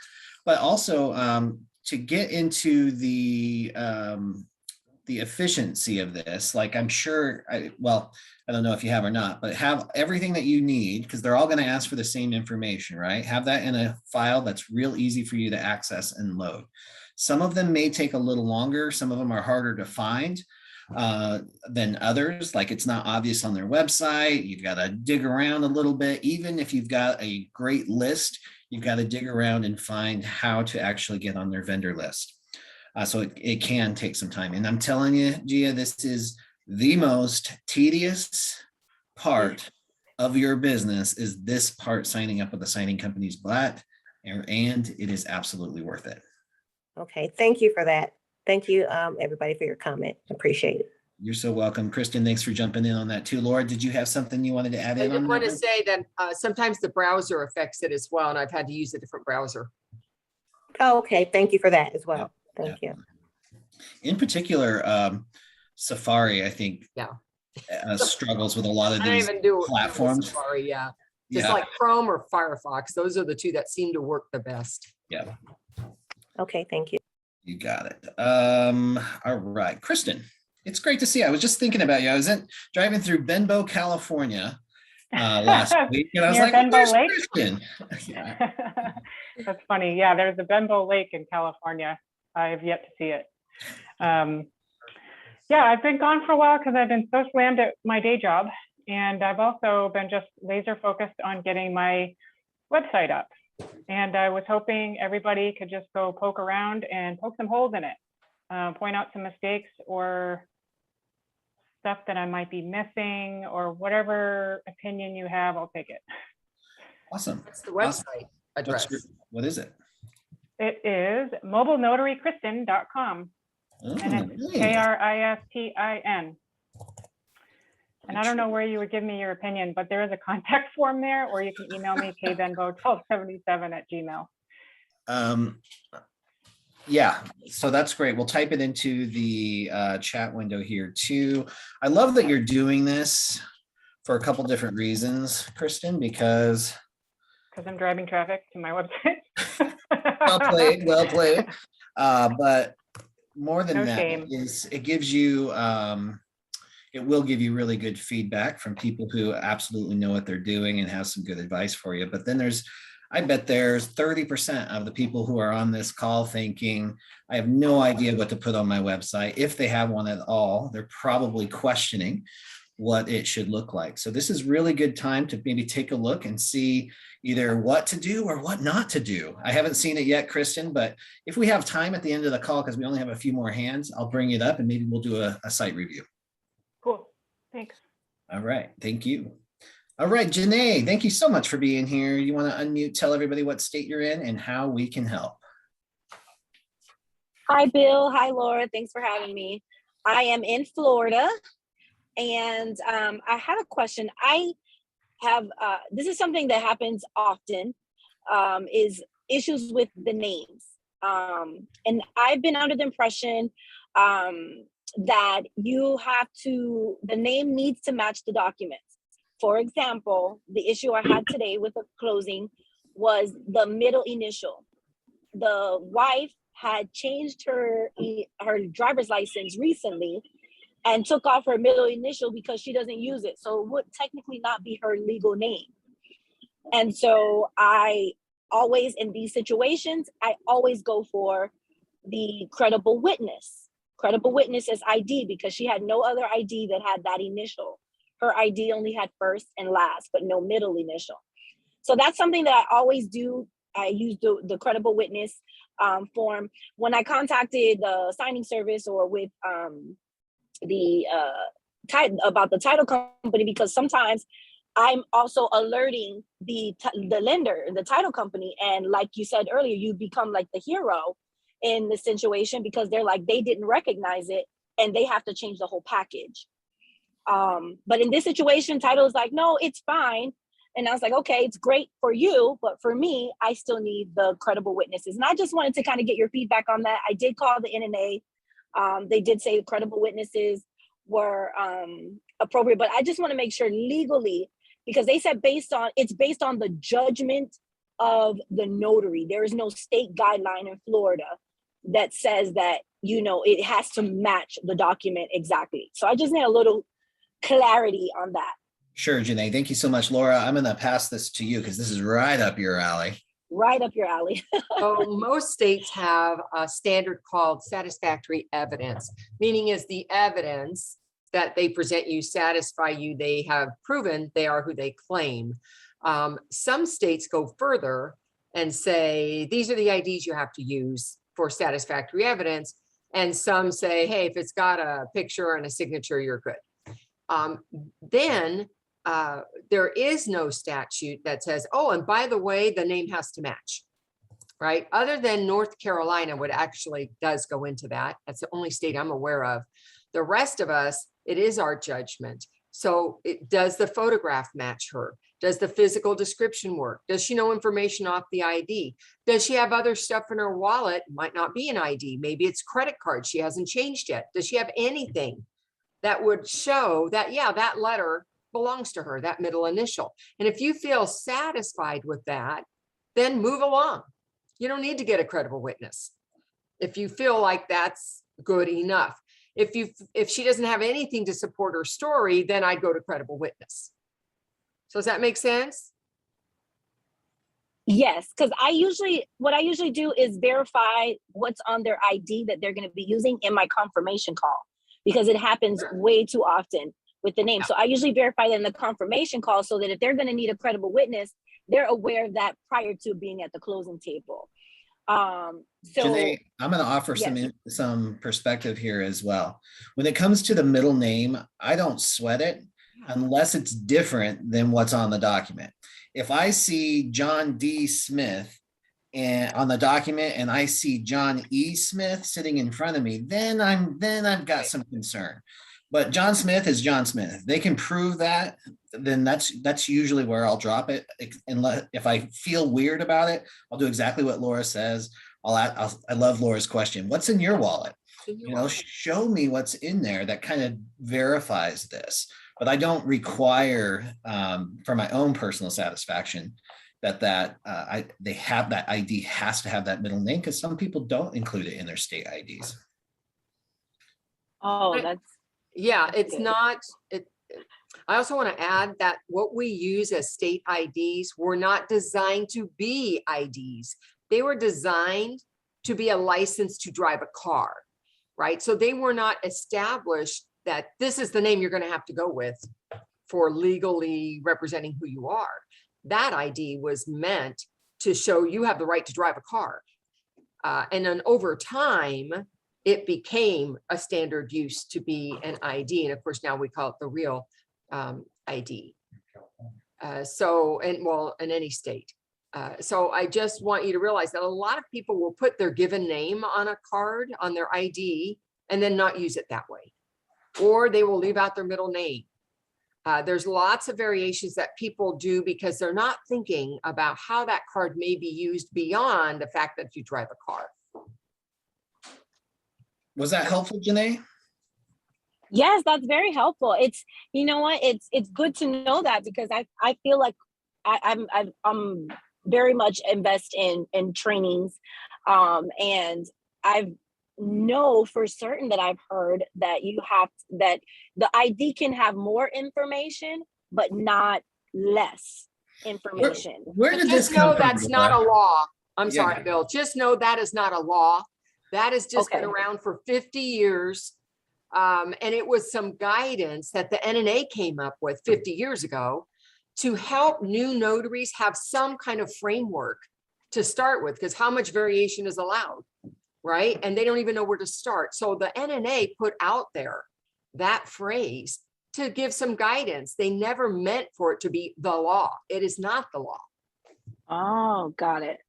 A: But also to get into the the efficiency of this, like I'm sure, well, I don't know if you have or not, but have everything that you need, because they're all going to ask for the same information, right? Have that in a file that's real easy for you to access and load. Some of them may take a little longer. Some of them are harder to find than others. Like it's not obvious on their website. You've got to dig around a little bit. Even if you've got a great list, you've got to dig around and find how to actually get on their vendor list. So it can take some time. And I'm telling you, Gia, this is the most tedious part of your business, is this part, signing up with the signing company's blat, and it is absolutely worth it.
K: Okay, thank you for that. Thank you, everybody, for your comment. Appreciate it.
A: You're so welcome. Kristen, thanks for jumping in on that too. Laura, did you have something you wanted to add in on that?
B: I want to say that sometimes the browser affects it as well, and I've had to use a different browser.
K: Oh, okay, thank you for that as well. Thank you.
A: In particular, Safari, I think, struggles with a lot of these platforms.
B: Safari, just like Chrome or Firefox. Those are the two that seem to work the best.
A: Yeah.
K: Okay, thank you.
A: You got it. All right, Kristen, it's great to see you. I was just thinking about you. I was driving through Benbow, California last week, and I was like,
L: Benbow Lake?
A: Kristen?
L: That's funny. Yeah, there's a Benbow Lake in California. I have yet to see it. Yeah, I've been gone for a while because I've been so slammed at my day job. And I've also been just laser focused on getting my website up. And I was hoping everybody could just go poke around and poke some holes in it, point out some mistakes or stuff that I might be missing, or whatever opinion you have, I'll take it.
A: Awesome.
B: What's the website address?
A: What is it?
L: It is mobilenotarykristen.com. And it's KRISTIN. And I don't know where you would give me your opinion, but there is a contact form there, or you can email me kbenbow1277@gmail.
A: Yeah, so that's great. We'll type it into the chat window here too. I love that you're doing this for a couple different reasons, Kristen, because
L: I'm driving traffic to my website.
A: well played. But more than that,
L: shame.
A: it gives you, it will give you really good feedback from people who absolutely know what they're doing and have some good advice for you. But then I bet there's 30% of the people who are on this call thinking, I have no idea what to put on my website. If they have one at all, they're probably questioning what it should look like. So this is really good time to maybe take a look and see either what to do or what not to do. I haven't seen it yet, Kristen, but if we have time at the end of the call, because we only have a few more hands, I'll bring it up and maybe we'll do a site review.
L: Cool, thanks.
A: All right, thank you. All right, Janae, thank you so much for being here. You want to unmute, tell everybody what state you're in and how we can help.
M: Hi, Bill. Hi, Laura. Thanks for having me. I am in Florida, and I have a question. I have, this is something that happens often, is issues with the names. And I've been under the impression that the name needs to match the documents. For example, the issue I had today with the closing was the middle initial. The wife had changed her driver's license recently and took off her middle initial because she doesn't use it. So it would technically not be her legal name. And so I always, in these situations, I always go for the credible witness. Credible witness is ID because she had no other ID that had that initial. Her ID only had first and last, but no middle initial. So that's something that I always do. I use the credible witness form. When I contacted the signing service or with about the title company, because sometimes I'm also alerting the lender, the title company. And like you said earlier, you become like the hero in the situation because they're like, they didn't recognize it and they have to change the whole package. But in this situation, title is like, no, it's fine. And I was like, okay, it's great for you, but for me, I still need the credible witnesses. And I just wanted to kind of get your feedback on that. I did call the NNA. They did say credible witnesses were appropriate, but I just want to make sure legally, because they said it's based on the judgment of the notary. There is no state guideline in Florida that says that you know, it has to match the document exactly. So I just need a little clarity on that.
A: Sure, Janae. Thank you so much, Laura. I'm going to pass this to you because this is right up your alley.
M: Right up your alley.
B: So most states have a standard called satisfactory evidence, meaning is the evidence that they present you satisfy you, they have proven they are who they claim. Some states go further and say, these are the IDs you have to use for satisfactory evidence. And some say, hey, if it's got a picture and a signature, you're good. Then there is no statute that says, oh, and by the way, the name has to match, right? Other than North Carolina, what actually does go into that. That's the only state I'm aware of. The rest of us, it is our judgment. So does the photograph match her? Does the physical description work? Does she know information off the ID? Does she have other stuff in her wallet? Might not be an ID. Maybe it's credit card. She hasn't changed yet. Does she have anything that would show that, yeah, that letter belongs to her, that middle initial? And if you feel satisfied with that, then move along. You don't need to get a credible witness if you feel like that's good enough. If she doesn't have anything to support her story, then I'd go to credible witness. So does that make sense?
M: Yes, because what I usually do is verify what's on their ID that they're going to be using in my confirmation call, because it happens way too often with the name. So I usually verify that in the confirmation call so that if they're going to need a credible witness, they're aware of that prior to being at the closing table. So
A: Janae, I'm going to offer
M: yes.
A: some perspective here as well. When it comes to the middle name, I don't sweat it unless it's different than what's on the document. If I see John D. Smith and on the document and I see John E. Smith sitting in front of me, then I've got some concern. But John Smith is John Smith. They can prove that, then that's usually where I'll drop it. If I feel weird about it, I'll do exactly what Laura says. I love Laura's question. What's in your wallet? Show me what's in there that kind of verifies this. But I don't require, for my own personal satisfaction, that they have that ID has to have that middle name, because some people don't include it in their state IDs.
M: Oh,
B: it's good. I also want to add that what we use as state IDs were not designed to be IDs. They were designed to be a license to drive a car, right? So they were not established that this is the name you're going to have to go with for legally representing who you are. That ID was meant to show you have the right to drive a car. And then over time, it became a standard use to be an ID. And of course, now we call it the real ID. In any state. So I just want you to realize that a lot of people will put their given name on a card on their ID and then not use it that way. Or they will leave out their middle name. There's lots of variations that people do because they're not thinking about how that card may be used beyond the fact that you drive a car.
A: Was that helpful, Janae?
M: Yes, that's very helpful. It's, you know what, it's good to know that, because I feel like I'm very much invest in trainings, and I've know for certain that I've heard that that the ID can have more information, but not less information.
A: Where did this come from?
B: That's not a law. I'm sorry, Bill. Just know that is not a law. That has just been around for 50 years. And it was some guidance that the NNA came up with 50 years ago to help new notaries have some kind of framework to start with, because how much variation is allowed, right? And they don't even know where to start. So the NNA put out there that phrase to give some guidance. They never meant for it to be the law. It is not the law.
M: Oh, got it.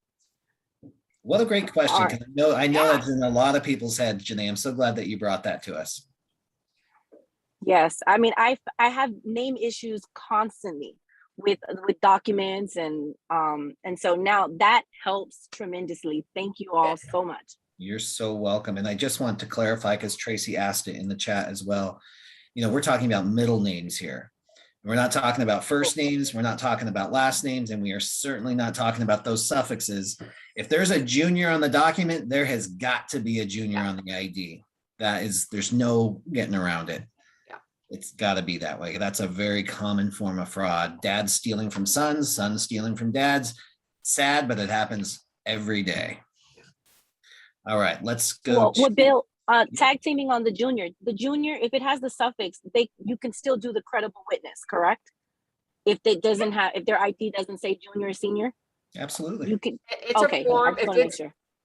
A: What a great question. I know that's in a lot of people's heads, Janae. I'm so glad that you brought that to us.
M: Yes, I mean, I have name issues constantly with documents, and so now that helps tremendously. Thank you all so much.
A: You're so welcome. And I just want to clarify, because Tracy asked it in the chat as well. We're talking about middle names here. We're not talking about first names. We're not talking about last names. And we are certainly not talking about those suffixes. If there's a junior on the document, there has got to be a junior on the ID. There's no getting around it. It's got to be that way. That's a very common form of fraud. Dads stealing from sons, sons stealing from dads. Sad, but it happens every day. All right, let's go.
M: Well, Bill, tag teaming on the junior. The junior, if it has the suffix, you can still do the credible witness, correct? If it doesn't have, if their ID doesn't say junior or senior.
A: Absolutely.
M: You can.
B: It's
M: Okay.
B: a form.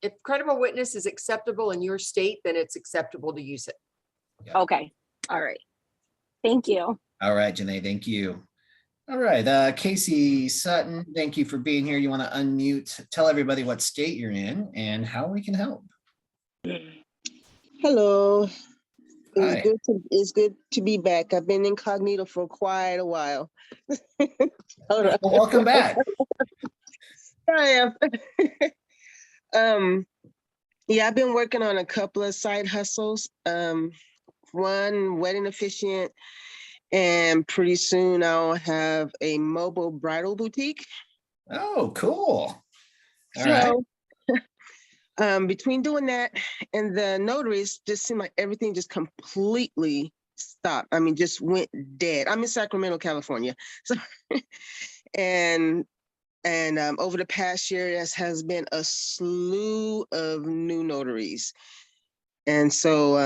B: If credible witness is acceptable in your state, then it's acceptable to use it.
A: Yeah.
M: Okay. All right. Thank you.
A: All right, Janae, thank you. All right, Casey Sutton, thank you for being here. You want to unmute, tell everybody what state you're in and how we can help.
N: Hello.
A: Hi.
N: It's good to be back. I've been incognito for quite a while.
A: Well, welcome back.
N: I am. Yeah, I've been working on a couple of side hustles. One, wedding officiant, and pretty soon I'll have a mobile bridal boutique.
A: Oh, cool. All
N: right. Between doing that and the notaries, just seemed like everything just completely stopped. I mean, just went dead. I'm in Sacramento, California. So, and over the past year, there has been a slew of new notaries. And so,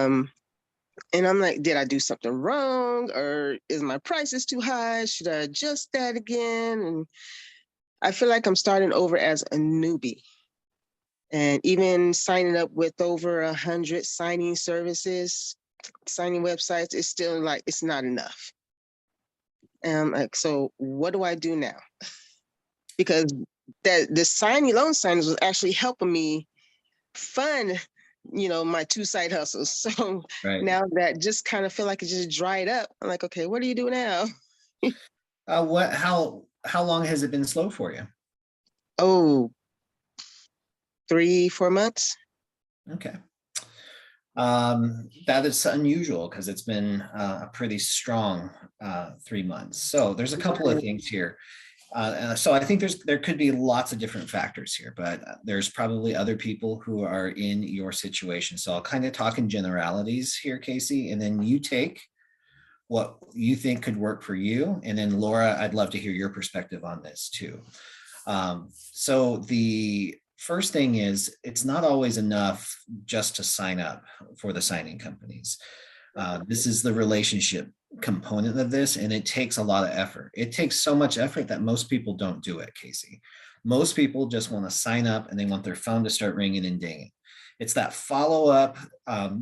N: and I'm like, did I do something wrong, or is my prices too high? Should I adjust that again? And I feel like I'm starting over as a newbie. And even signing up with over 100 signing services, signing websites, it's still like, it's not enough. And I'm like, so what do I do now? Because the loan signings was actually helping me fund, my 2 side hustles. So now that just kind of feel like it just dried up. I'm like, okay, what do you do now?
A: How long has it been slow for you?
N: Oh, 3-4 months.
A: Okay. That is unusual because it's been a pretty strong 3 months. So there's a couple of things here. So I think there could be lots of different factors here, but there's probably other people who are in your situation. So I'll kind of talk in generalities here, Casey, and then you take what you think could work for you. And then Laura, I'd love to hear your perspective on this too. So the first thing is, it's not always enough just to sign up for the signing companies. This is the relationship component of this, and it takes a lot of effort. It takes so much effort that most people don't do it, Casey. Most people just want to sign up and they want their phone to start ringing and dinging. It's that follow-up,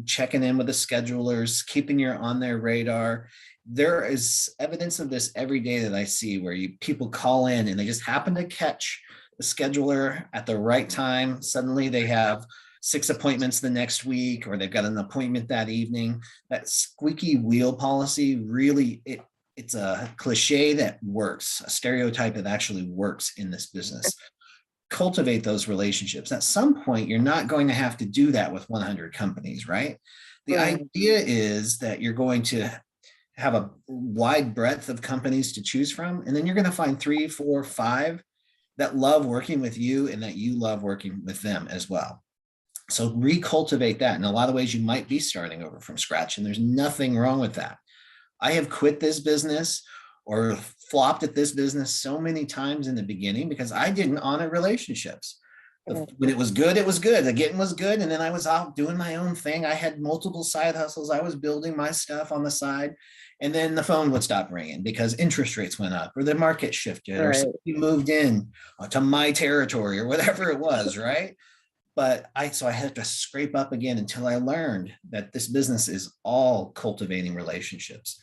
A: checking in with the schedulers, keeping you on their radar. There is evidence of this every day that I see where people call in and they just happen to catch the scheduler at the right time. Suddenly they have 6 appointments the next week, or they've got an appointment that evening. That squeaky wheel policy, really, it's a cliche that works, a stereotype that actually works in this business. Cultivate those relationships. At some point, you're not going to have to do that with 100 companies, right? The idea is that you're going to have a wide breadth of companies to choose from, and then you're going to find 3, 4, 5 that love working with you and that you love working with them as well. So recultivate that. In a lot of ways, you might be starting over from scratch, and there's nothing wrong with that. I have quit this business or flopped at this business so many times in the beginning because I didn't honor relationships. When it was good, it was good. The getting was good. And then I was out doing my own thing. I had multiple side hustles. I was building my stuff on the side. And then the phone would stop ringing because interest rates went up or the market shifted or somebody moved in to my territory or whatever it was, right? But I had to scrape up again until I learned that this business is all cultivating relationships.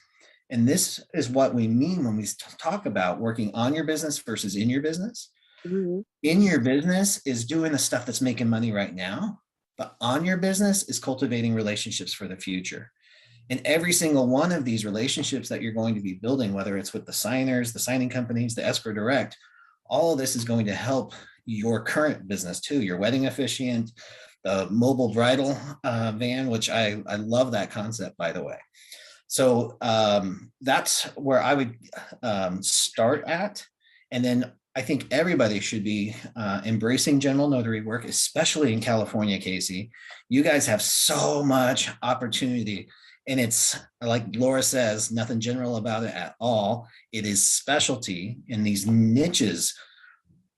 A: And this is what we mean when we talk about working on your business versus in your business. Mm-hmm. In your business is doing the stuff that's making money right now, but on your business is cultivating relationships for the future. And every single one of these relationships that you're going to be building, whether it's with the signers, the signing companies, the escrow direct, all of this is going to help your current business too, your wedding officiant, the mobile bridal van, which I love that concept, by the way. So that's where I would start at. And then I think everybody should be embracing general notary work, especially in California, Casey. You guys have so much opportunity. And it's like Laura says, nothing general about it at all. It is specialty in these niches.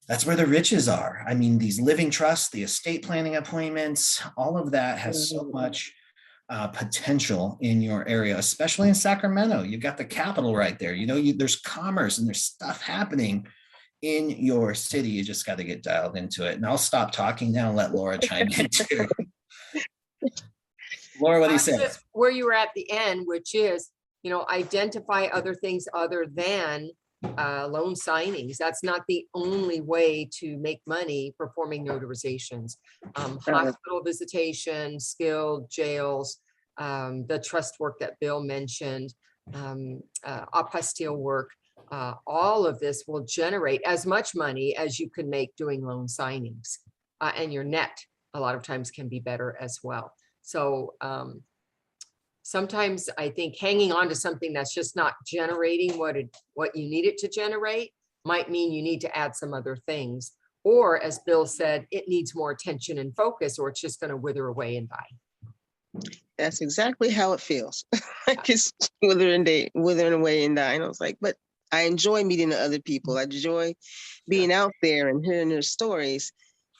A: That's where the riches are. I mean, these living trusts, the estate planning appointments, all of that has so much potential in your area, especially in Sacramento. You've got the capital right there. You know, there's commerce and there's stuff happening in your city. You just got to get dialed into it. And I'll stop talking now and let Laura chime in too. Laura, what do you say?
B: Just where you were at the end, which is, you know, identify other things other than loan signings. That's not the only way to make money performing notarizations. Hospital visitation, skilled jails, the trust work that Bill mentioned, apostille work, all of this will generate as much money as you can make doing loan signings. And your net a lot of times can be better as well. So sometimes I think hanging on to something that's just not generating what you need it to generate might mean you need to add some other things. Or as Bill said, it needs more attention and focus, or it's just going to wither away and die.
N: That's exactly how it feels. Like it's withering away and dying. I was like, but I enjoy meeting the other people. I enjoy being out there and hearing their stories.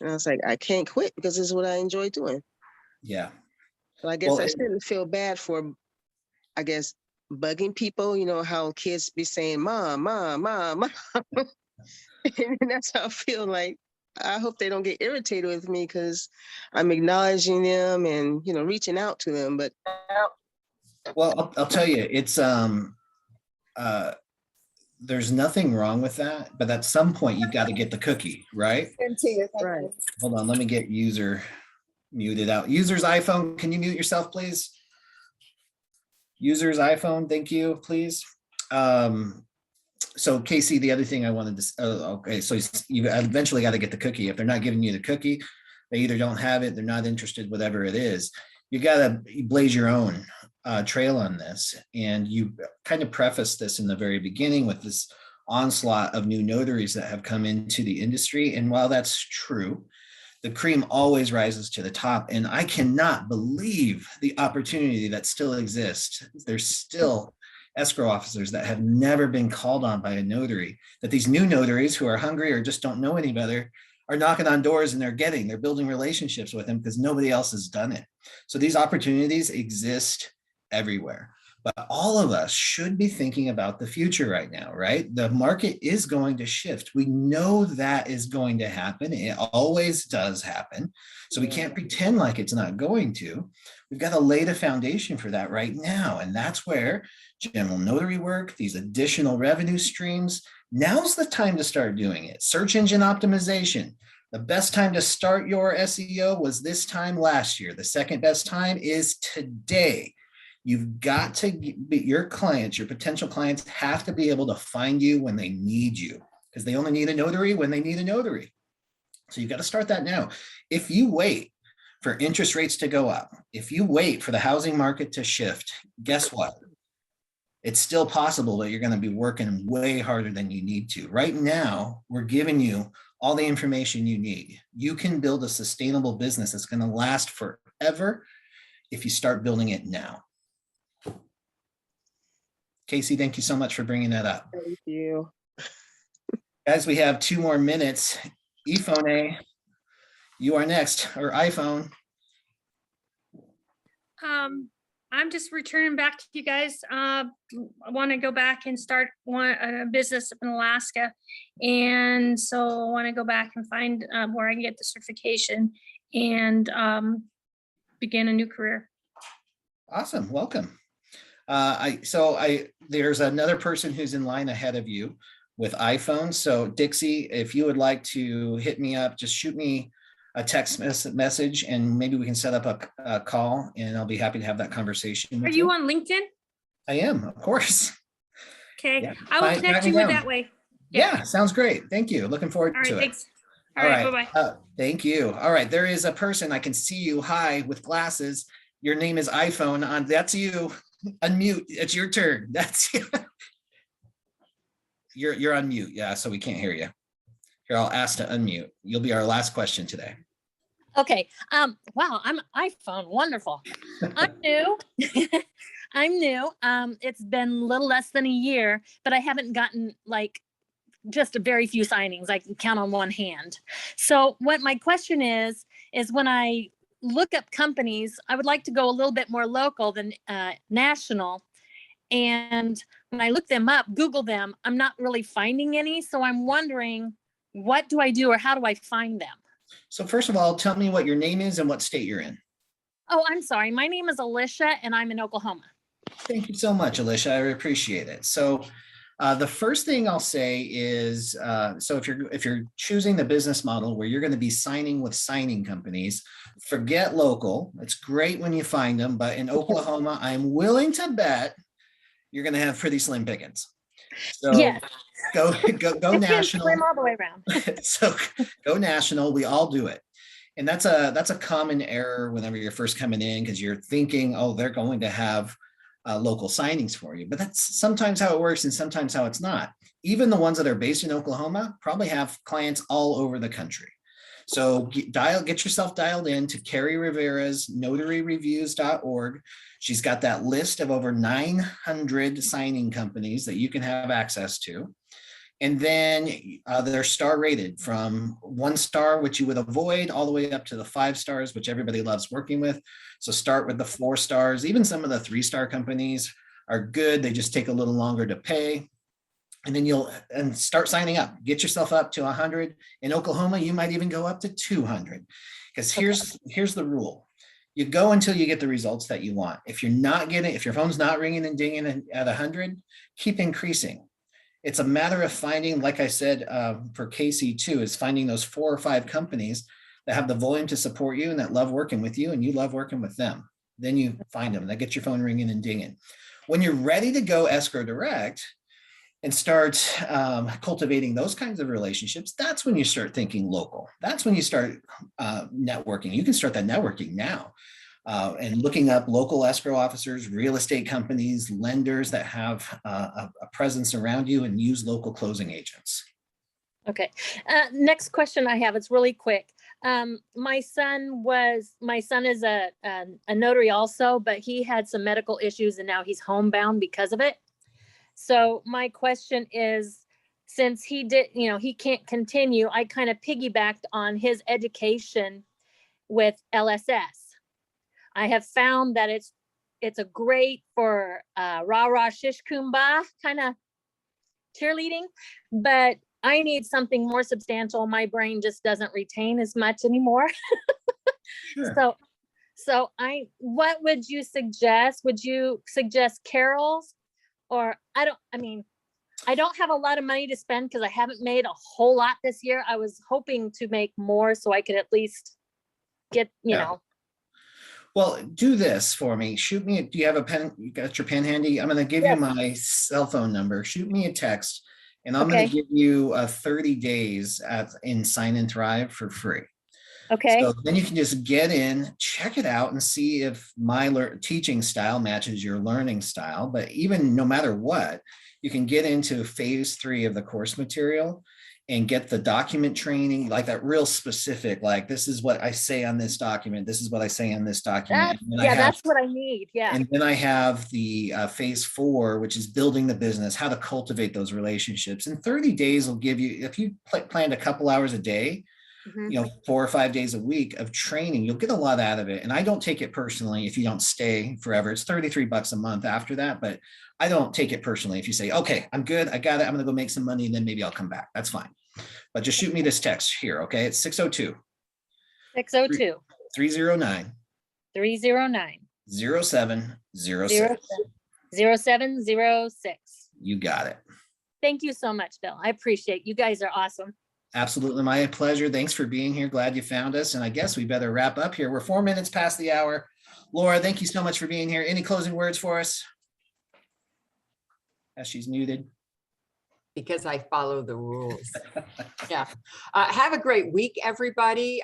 N: And I was like, I can't quit because this is what I enjoy doing.
A: Yeah.
N: So I guess I shouldn't feel bad for, I guess, bugging people. You know how kids be saying, "Mom, mom, mom, mom." And that's how I feel. Like I hope they don't get irritated with me because I'm acknowledging them and, you know, reaching out to them. But
A: well, I'll tell you, it's there's nothing wrong with that, but at some point you've got to get the cookie, right?
N: Right.
A: Hold on, let me get user muted out. User's iPhone, can you mute yourself, please? User's iPhone, thank you, please. So Casey, the other thing I wanted to, okay, so you eventually got to get the cookie. If they're not giving you the cookie, they either don't have it, they're not interested, whatever it is. You got to blaze your own trail on this. And you kind of preface this in the very beginning with this onslaught of new notaries that have come into the industry. And while that's true, the cream always rises to the top. And I cannot believe the opportunity that still exists. There's still escrow officers that have never been called on by a notary, that these new notaries who are hungry or just don't know any better are knocking on doors and they're building relationships with them because nobody else has done it. So these opportunities exist everywhere. But all of us should be thinking about the future right now, right? The market is going to shift. We know that is going to happen. It always does happen. So we can't pretend like it's not going to. We've got to lay the foundation for that right now. And that's where general notary work, these additional revenue streams, now's the time to start doing it. Search engine optimization. The best time to start your SEO was this time last year. The second best time is today. You've got to be, your clients, your potential clients have to be able to find you when they need you, because they only need a notary when they need a notary. So you've got to start that now. If you wait for interest rates to go up, if you wait for the housing market to shift, guess what? It's still possible that you're going to be working way harder than you need to. Right now, we're giving you all the information you need. You can build a sustainable business that's going to last forever if you start building it now. Casey, thank you so much for bringing that up.
N: Thank you.
A: As we have 2 more minutes, ePhone, you are next, or iPhone.
O: I'm just returning back to you guys. I want to go back and start a business up in Alaska. And so I want to go back and find where I can get the certification and begin a new career.
A: Awesome, welcome. There's another person who's in line ahead of you with iPhone. So Dixie, if you would like to hit me up, just shoot me a text message and maybe we can set up a call and I'll be happy to have that conversation with
O: you. Are you on LinkedIn?
A: I am, of course.
O: Okay, yeah. I will connect you with that way.
A: Yeah, sounds great. Thank you. Looking forward to it.
O: Thanks. All right, bye-bye.
A: Thank you. All right, there is a person, I can see you, hi, with glasses. Your name is iPhone, that's you. unmute. It's your turn. That's you're on mute. Yeah, so we can't hear you. Here, I'll ask to unmute. You'll be our last question today.
P: Okay. Wow, I'm iPhone. Wonderful. I'm new. I'm new. It's been a little less than a year, but I haven't gotten like just a very few signings. I can count on one hand. So what my question is when I look up companies, I would like to go a little bit more local than national. And when I look them up, Google them, I'm not really finding any. So I'm wondering, what do I do or how do I find them?
A: So first of all, tell me what your name is and what state you're in.
P: Oh, I'm sorry. My name is Alicia and I'm in Oklahoma.
A: Thank you so much, Alicia. I appreciate it. So the first thing I'll say is, so if you're choosing the business model where you're going to be signing with signing companies, forget local. It's great when you find them, but in Oklahoma, I'm willing to bet you're going to have pretty slim pickings. So
P: yes.
A: go national.
P: Slim all the way around.
A: So go national. We all do it. And that's a common error whenever you're first coming in, because you're thinking, oh, they're going to have local signings for you. But that's sometimes how it works and sometimes how it's not. Even the ones that are based in Oklahoma probably have clients all over the country. So get yourself dialed in to Carrie Rivera's notaryreviews.org. She's got that list of over 900 signing companies that you can have access to. And then they're star rated from 1 star, which you would avoid, all the way up to the 5 stars, which everybody loves working with. So start with the 4 stars. Even some of the 3-star companies are good. They just take a little longer to pay. And then start signing up. Get yourself up to 100. In Oklahoma, you might even go up to 200. Because here's the rule. You go until you get the results that you want. If your phone's not ringing and dinging at 100, keep increasing. It's a matter of finding, like I said, for Casey too, is finding those 4 or 5 companies that have the volume to support you and that love working with you and you love working with them. Then you find them, that get your phone ringing and dinging. When you're ready to go escrow direct and start cultivating those kinds of relationships, that's when you start thinking local. That's when you start networking. You can start that networking now. And looking up local escrow officers, real estate companies, lenders that have a presence around you, and use local closing agents.
P: Okay. Next question I have, it's really quick. My son is a notary also, but he had some medical issues and now he's homebound because of it. So my question is, since he can't continue, I kind of piggybacked on his education with LSS. I have found that it's a great for rah-rah shish kumbah kind of cheerleading, but I need something more substantial. My brain just doesn't retain as much anymore. Sure. So what would you suggest? Would you suggest Carol's? Or I don't have a lot of money to spend because I haven't made a whole lot this year. I was hoping to make more so I could at least get, you know.
A: Well, do this for me. Shoot me. Do you have a pen? You got your pen handy? I'm going to give you my cell phone number. Shoot me a text, and I'm going to give you 30 days in Sign and Thrive for free.
P: Okay.
A: So then you can just get in, check it out, and see if my teaching style matches your learning style. But even no matter what, you can get into phase 3 of the course material and get the document training, like that real specific, like this is what I say on this document. This is what I say on this document.
P: That's what I need. Yeah.
A: And then I have the phase 4, which is building the business, how to cultivate those relationships. And 30 days will give you, if you planned a couple hours a day, 4 or 5 days a week of training, you'll get a lot out of it. And I don't take it personally if you don't stay forever. It's $33 a month after that, but I don't take it personally. If you say, okay, I'm good, I got it, I'm going to go make some money, and then maybe I'll come back. That's fine. But just shoot me this text here, okay? It's 602 309 0706.
P: 0706.
A: You got it.
P: Thank you so much, Bill. I appreciate you guys are awesome.
A: Absolutely, my pleasure. Thanks for being here. Glad you found us. And I guess we better wrap up here. We're 4 minutes past the hour. Laura, thank you so much for being here. Any closing words for us? As she's muted.
B: because I follow the rules. Yeah. Have a great week, everybody.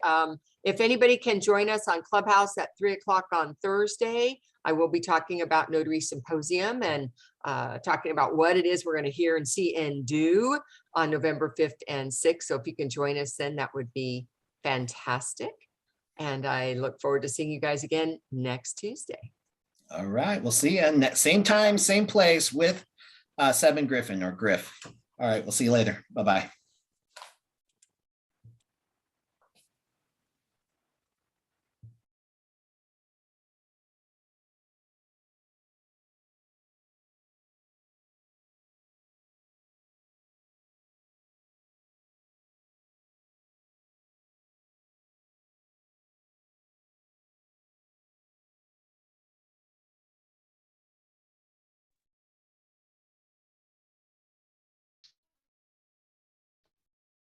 B: If anybody can join us on Clubhouse at 3 o'clock on Thursday, I will be talking about Notary Symposium and talking about what it is we're going to hear and see and do on November 5th and 6th. So if you can join us then, that would be fantastic. And I look forward to seeing you guys again next Tuesday.
A: All right. We'll see you same time, same place with Seven Griffin or Griff. All right. We'll see you later. Bye-bye.